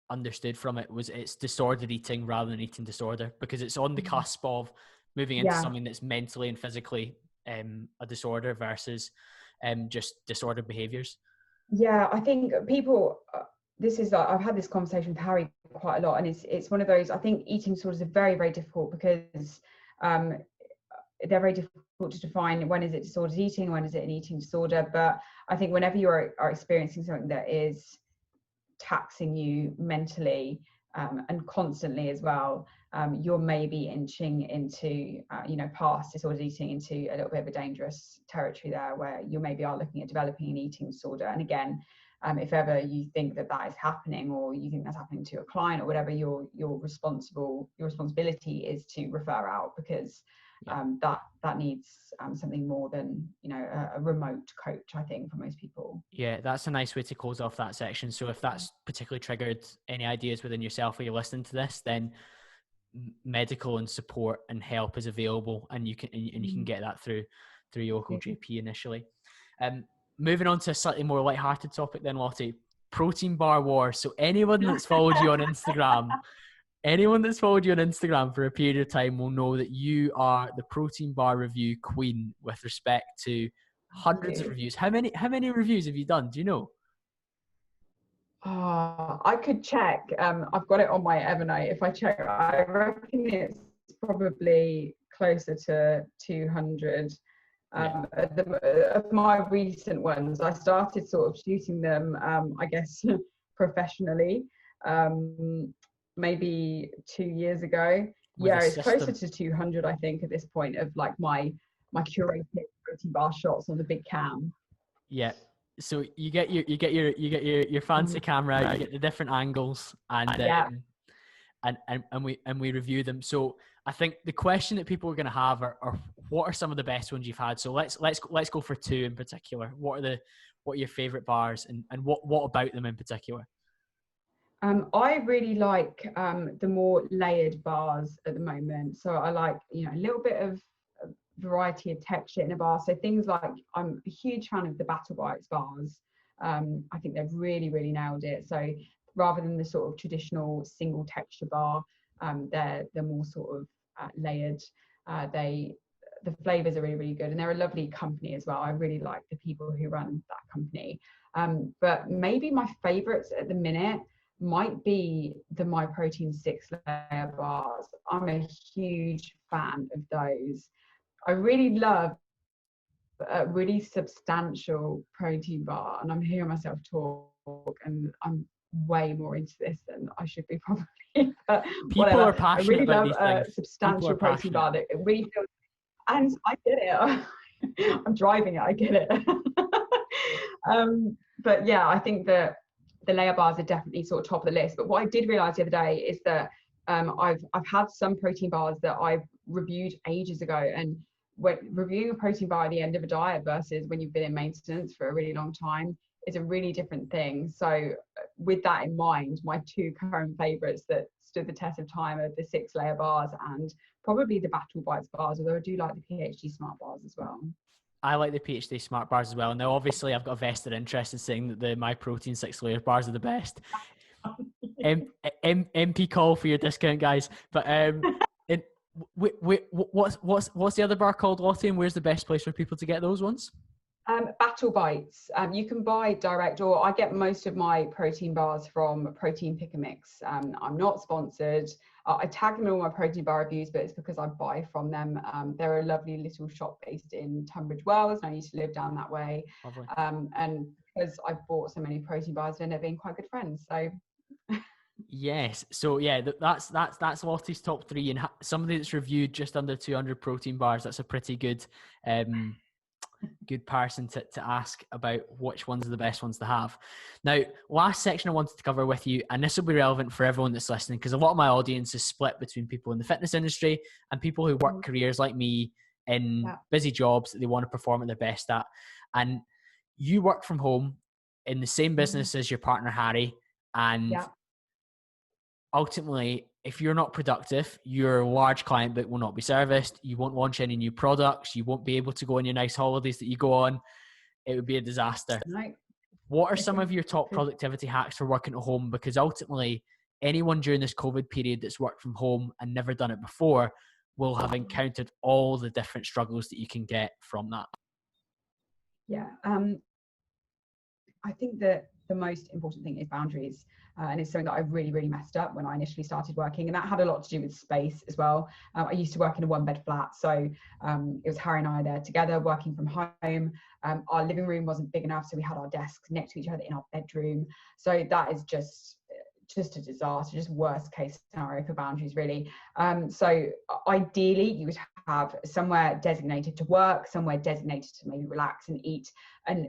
understood from it was it's disordered eating rather than eating disorder, because it's on the cusp of moving into Yeah. something that's mentally and physically a disorder versus just disordered behaviors. Yeah, I think people, this is like, I've had this conversation with Harry quite a lot, and it's one of those, I think eating disorders are very, very difficult, because um, they're very difficult to define. When is it disordered eating? When is it an eating disorder? But I think whenever you are experiencing something that is taxing you mentally, and constantly as well, you're maybe inching into, past disordered eating, into a little bit of a dangerous territory there, where you maybe are looking at developing an eating disorder. And again, if ever you think that is happening, or you think that's happening to a client or whatever, your responsibility is to refer out, because that needs something more than a remote coach, I think, for most people. Yeah, that's a nice way to close off that section. So if that's particularly triggered any ideas within yourself while you're listening to this, then medical and support and help is available, and you can get that through your local GP initially. Moving on to a slightly more lighthearted topic then, Lottie, protein bar war. So anyone that's followed you on Instagram for a period of time will know that you are the protein bar review queen with respect to hundreds of reviews. How many reviews have you done? Do you know? I could check. I've got it on my Evernote. If I check, I reckon it's probably closer to 200. Of my recent ones, I started sort of shooting them, I guess, professionally, maybe 2 years ago. It's closer to 200, I think, at this point, of like my curated protein bar shots on the big cam. Yeah. So you get your fancy camera, you get the different angles, and we review them. So I think the question that people are going to have are what are some of the best ones you've had? So let's go for two in particular. What are your favorite bars, and what about them in particular? I really like the more layered bars at the moment. So I like, a little bit of variety of texture in a bar. So things like, I'm a huge fan of the Battle Bites bars. I think they've really, really nailed it. So rather than the sort of traditional single texture bar, they're more sort of layered. The flavors are really, really good, and they're a lovely company as well. I really like the people who run that company. But maybe my favorites at the minute might be the My Protein 6-layer bars. I'm a huge fan of those. I really love a really substantial protein bar, and I'm hearing myself talk, and I'm way more into this than I should be probably. But people are passionate I really about love these a things. substantial protein bar that really feels, and I get it. I'm driving it. I get it. But yeah, I think that the layer bars are definitely sort of top of the list. But what I did realize the other day is that I've had some protein bars that I've reviewed ages ago, and when reviewing a protein bar at the end of a diet versus when you've been in maintenance for a really long time is a really different thing. So with that in mind, my two current favorites that stood the test of time are the 6-layer bars and probably the Battle Bites bars, although I do like the PhD Smart bars as well. I like the PhD Smart bars as well. Now, obviously, I've got a vested interest in saying that the My Protein 6-layer bars are the best. MP call for your discount, guys. But what's the other bar called, Lottie, and where's the best place for people to get those ones? Battle Bites. You can buy direct, or I get most of my protein bars from Protein Pick and Mix. I'm not sponsored. I tag them in all my protein bar reviews, but it's because I buy from them. They're a lovely little shop based in Tunbridge Wells, and I used to live down that way. Lovely. And because I've bought so many protein bars, they end up being quite good friends. So. Yes. So yeah, that's Lottie's top three, and somebody that's reviewed just under 200 protein bars. That's a pretty good good person to ask about which ones are the best ones to have. Now, last section I wanted to cover with you, and this will be relevant for everyone that's listening, because a lot of my audience is split between people in the fitness industry and people who work careers like me in busy jobs that they want to perform at their best at. And you work from home in the same business as your partner, Harry, and ultimately, if you're not productive, your large client book will not be serviced. You won't launch any new products. You won't be able to go on your nice holidays that you go on. It would be a disaster. Right. What are some of your top productivity hacks for working at home? Because ultimately, anyone during this COVID period that's worked from home and never done it before will have encountered all the different struggles that you can get from that. Yeah. I think that the most important thing is boundaries. And it's something that I really, really messed up when I initially started working. And that had a lot to do with space as well. I used to work in a 1-bed flat. So it was Harry and I there together working from home. Our living room wasn't big enough, so we had our desks next to each other in our bedroom. So that is just a disaster, just worst case scenario for boundaries, really. So ideally you would have somewhere designated to work, somewhere designated to maybe relax and eat, and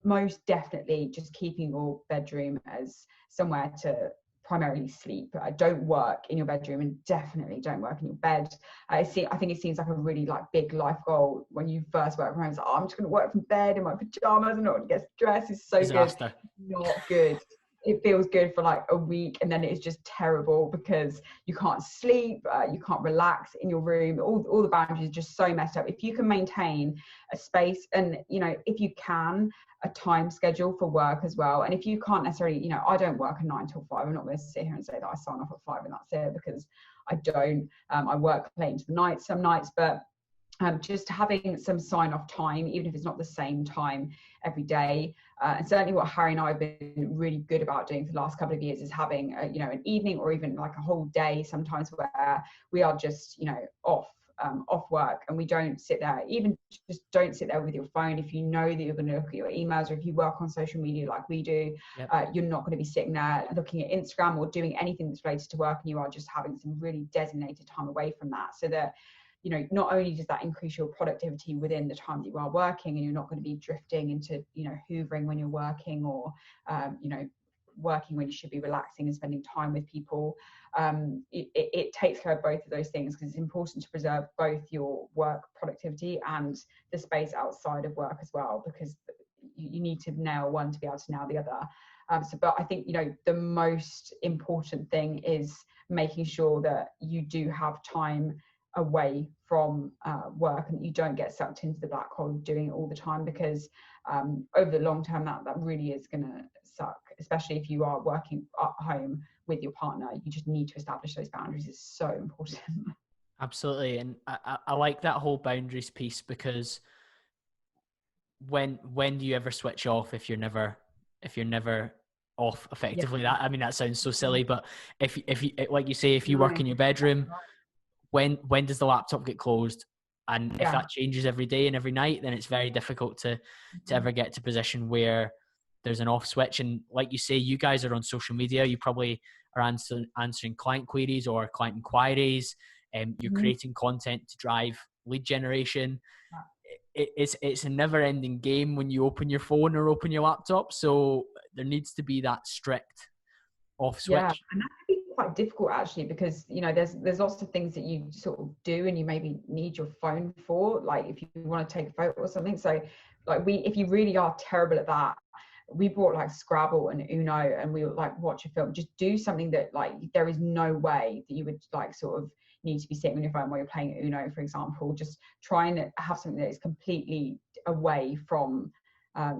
most definitely just keeping your bedroom as somewhere to primarily sleep. Don't work in your bedroom, and definitely don't work in your bed. I think it seems like a really big life goal when you first work from home. It's like, I'm just going to work from bed in my pajamas and not get dressed. It's so disaster. Good. Not good. It feels good for a week, and then it's just terrible because you can't sleep, you can't relax in your room. All the boundaries are just so messed up. If you can maintain a space, and if you can, a time schedule for work as well. And if you can't necessarily, I don't work a 9 till 5. I'm not going to sit here and say that I sign off at 5 and that's it, because I don't. I work late into the night some nights, but just having some sign-off time, even if it's not the same time every day. And certainly what Harry and I have been really good about doing for the last couple of years is having an evening or even a whole day sometimes where we are just off work, and we don't sit there, even just don't sit there with your phone. If you know that you're going to look at your emails, or if you work on social media like we do, you're not going to be sitting there looking at Instagram or doing anything that's related to work, and you are just having some really designated time away from that, so that not only does that increase your productivity within the time that you are working, and you're not going to be drifting into, hoovering when you're working, or, working when you should be relaxing and spending time with people. It takes care of both of those things, because it's important to preserve both your work productivity and the space outside of work as well, because you need to nail one to be able to nail the other. But I think, the most important thing is making sure that you do have time away from work, and you don't get sucked into the black hole of doing it all the time, because over the long term that really is going to suck, especially if you are working at home with your partner. You just need to establish those boundaries. It's so important. Absolutely. And I like that whole boundaries piece, because when do you ever switch off if you're never off effectively? That sounds so silly, but if you like you say, if you work in your bedroom, when does the laptop get closed? And if that changes every day and every night, then it's very difficult to ever get to a position where there's an off switch. And like you say, you guys are on social media. You probably are answering client queries or client inquiries. You're creating content to drive lead generation. It's a never-ending game when you open your phone or open your laptop. So there needs to be that strict off switch. Yeah, and that can be quite difficult actually, because there's lots of things that you sort of do and you maybe need your phone for, like if you want to take a photo or something. So if you really are terrible at that, we brought Scrabble and Uno, and we would watch a film. Just do something that there is no way that you would sort of need to be sitting on your phone while you're playing Uno, for example. Just try and have something that is completely away from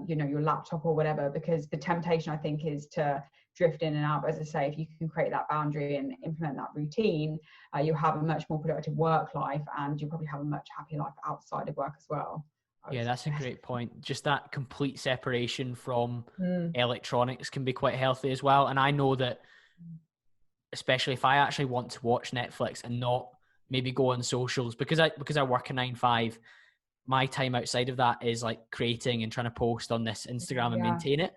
your laptop or whatever, because the temptation I think is to drift in and out. But as I say, if you can create that boundary and implement that routine, you'll have a much more productive work life, and you'll probably have a much happier life outside of work as well. Yeah, that's a great point. Just that complete separation from Mm. electronics can be quite healthy as well. And I know that, especially if I actually want to watch Netflix and not maybe go on socials, because I work a 9-5, my time outside of that is like creating and trying to post on this Instagram and Yeah. maintain it.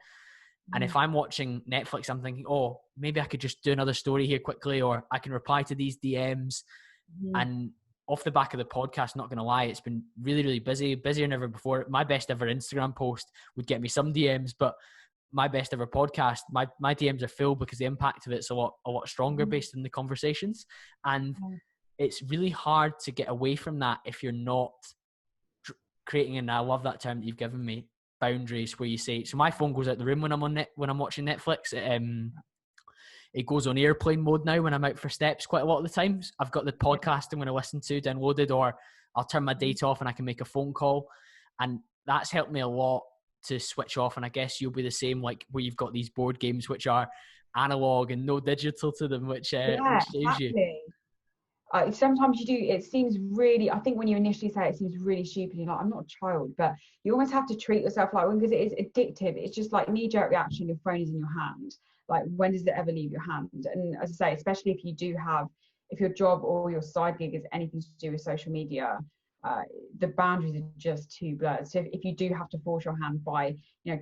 And if I'm watching Netflix, I'm thinking, oh, maybe I could just do another story here quickly, or I can reply to these DMs. And off the back of the podcast, not going to lie, it's been really, really busy, busier than ever before. My best ever Instagram post would get me some DMs, but my best ever podcast, my DMs are full because the impact of it's a lot stronger based on the conversations. And it's really hard to get away from that if you're not creating, and I love that term that you've given me, boundaries, where you say, so my phone goes out the room when I'm watching Netflix. It goes on airplane mode now when I'm out for steps quite a lot of the times. I've got the podcast I'm going to listen to downloaded, or I'll turn my data off and I can make a phone call. And that's helped me a lot to switch off. And I guess you'll be the same, like where you've got these board games which are analog and no digital to them, which saves exactly. you. Sometimes you do, it seems really, I think when you initially say it seems really stupid, you're like, I'm not a child, but you almost have to treat yourself like one, because it is addictive. It's just like knee-jerk reaction, your phone is in your hand. Like, when does it ever leave your hand? And as I say, especially if your job or your side gig is anything to do with social media, the boundaries are just too blurred. So if you do have to force your hand by,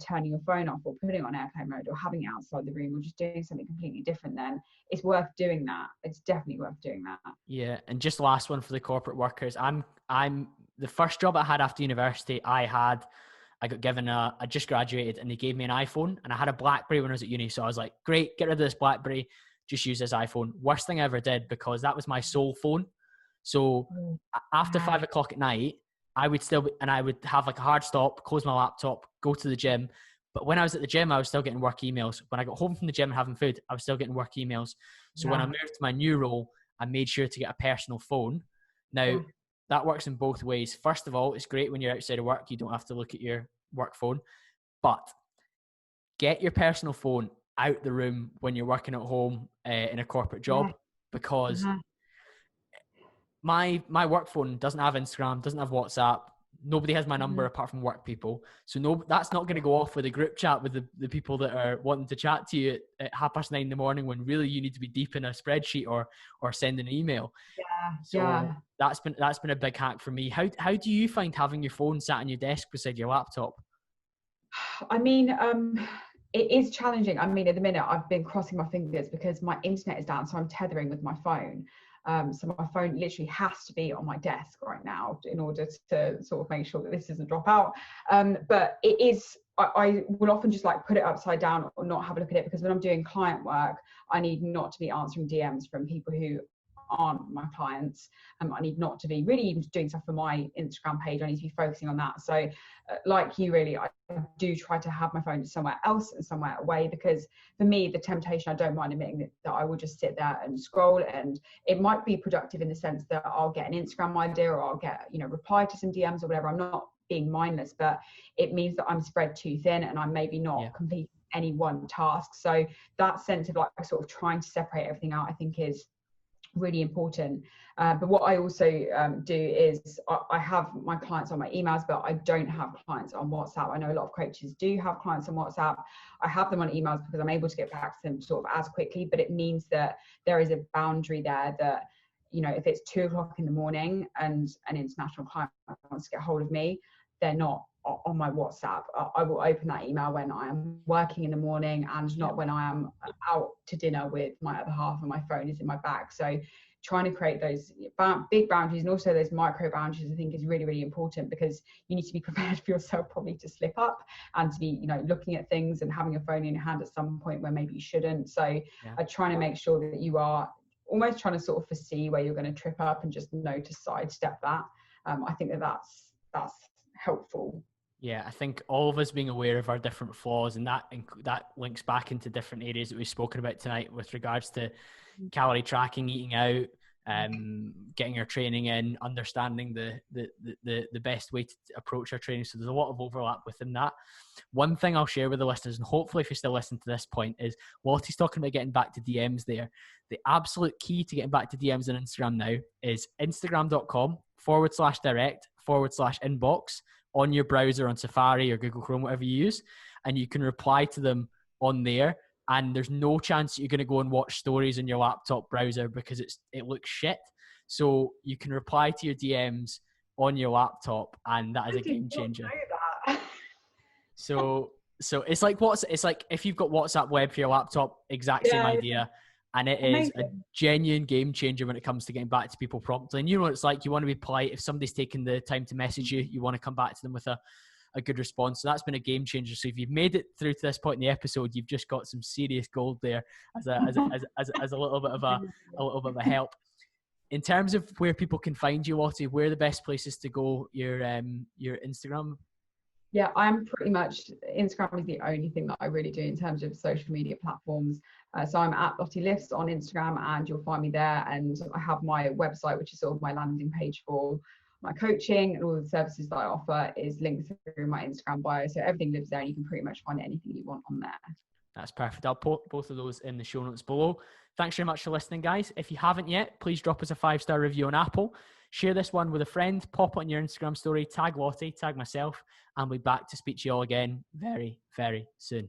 turning your phone off or putting it on airplane mode or having it outside the room or just doing something completely different, then it's worth doing that. It's definitely worth doing that. Yeah. And just last one for the corporate workers. I'm the first job I had after university, I got given I just graduated and they gave me an iPhone, and I had a BlackBerry when I was at uni. So I was like, great, get rid of this BlackBerry, just use this iPhone. Worst thing I ever did, because that was my sole phone. So after 5 o'clock at night, I would have like a hard stop, close my laptop, go to the gym. But when I was at the gym, I was still getting work emails. When I got home from the gym and having food, I was still getting work emails. So when I moved to my new role, I made sure to get a personal phone. Now, that works in both ways. First of all, it's great when you're outside of work. You don't have to look at your work phone. But get your personal phone out the room when you're working at home in a corporate job, because my work phone doesn't have Instagram, doesn't have WhatsApp. Nobody has my number apart from work people. So that's not going to go off with a group chat with the people that are wanting to chat to you at 9:30 in the morning, when really you need to be deep in a spreadsheet or sending an email. That's been a big hack for me. How do you find having your phone sat on your desk beside your laptop? I mean, it is challenging. I mean, at the minute I've been crossing my fingers because my internet is down, so I'm tethering with my phone. So my phone literally has to be on my desk right now in order to sort of make sure that this doesn't drop out. But it is, I will often just like put it upside down or not have a look at it, because when I'm doing client work, I need not to be answering DMs from people who aren't my clients. I need not to be really even doing stuff for my Instagram page. I need to be focusing on that. So like you, really, I do try to have my phone somewhere else and somewhere away, because for me, the temptation, I don't mind admitting that I will just sit there and scroll, and it might be productive in the sense that I'll get an Instagram idea, or I'll get, reply to some DMs or whatever. I'm not being mindless, but it means that I'm spread too thin and I'm maybe not completing any one task. So that sense of like sort of trying to separate everything out, I think is really important. But what I also do is I have my clients on my emails, but I don't have clients on WhatsApp. I know a lot of coaches do have clients on WhatsApp. I have them on emails because I'm able to get back to them sort of as quickly, but it means that there is a boundary there that, if it's 2 o'clock in the morning and an international client wants to get hold of me, they're not on my WhatsApp. I will open that email when I am working in the morning, and not when I am out to dinner with my other half and my phone is in my bag. So trying to create those big boundaries and also those micro boundaries, I think, is really, really important, because you need to be prepared for yourself probably to slip up and to be, looking at things and having a phone in your hand at some point where maybe you shouldn't. So trying to make sure that you are almost trying to sort of foresee where you're going to trip up and just know to sidestep that. I think that's helpful. Yeah, I think all of us being aware of our different flaws, and that links back into different areas that we've spoken about tonight with regards to calorie tracking, eating out, getting our training in, understanding the best way to approach our training. So there's a lot of overlap within that. One thing I'll share with the listeners, and hopefully if you're still listening to this point, is Lottie's talking about getting back to DMs there. The absolute key to getting back to DMs on Instagram now is instagram.com/direct/inbox on your browser, on Safari or Google Chrome, whatever you use, and you can reply to them on there. And there's no chance that you're going to go and watch stories in your laptop browser because it looks shit. So you can reply to your DMs on your laptop, and that is a game changer. So it's like if you've got WhatsApp web for your laptop, exact same idea. And it is a genuine game changer when it comes to getting back to people promptly. And you know what it's like, you want to be polite. If somebody's taken the time to message you, you want to come back to them with a good response. So that's been a game changer. So if you've made it through to this point in the episode, you've just got some serious gold there as a little bit of a help. In terms of where people can find you, Lottie, where are the best places to go? Your Instagram? Yeah, I'm pretty much, Instagram is the only thing that I really do in terms of social media platforms. So I'm at Lottie Lifts on Instagram, and you'll find me there. And I have my website, which is sort of my landing page for my coaching, and all the services that I offer is linked through my Instagram bio. So everything lives there. You can pretty much find anything you want on there. That's perfect. I'll put both of those in the show notes below. Thanks very much for listening, guys. If you haven't yet, please drop us a 5-star review on Apple. Share this one with a friend. Pop it on your Instagram story. Tag Lottie, tag myself. And we'll be back to speak to you all again very, very soon.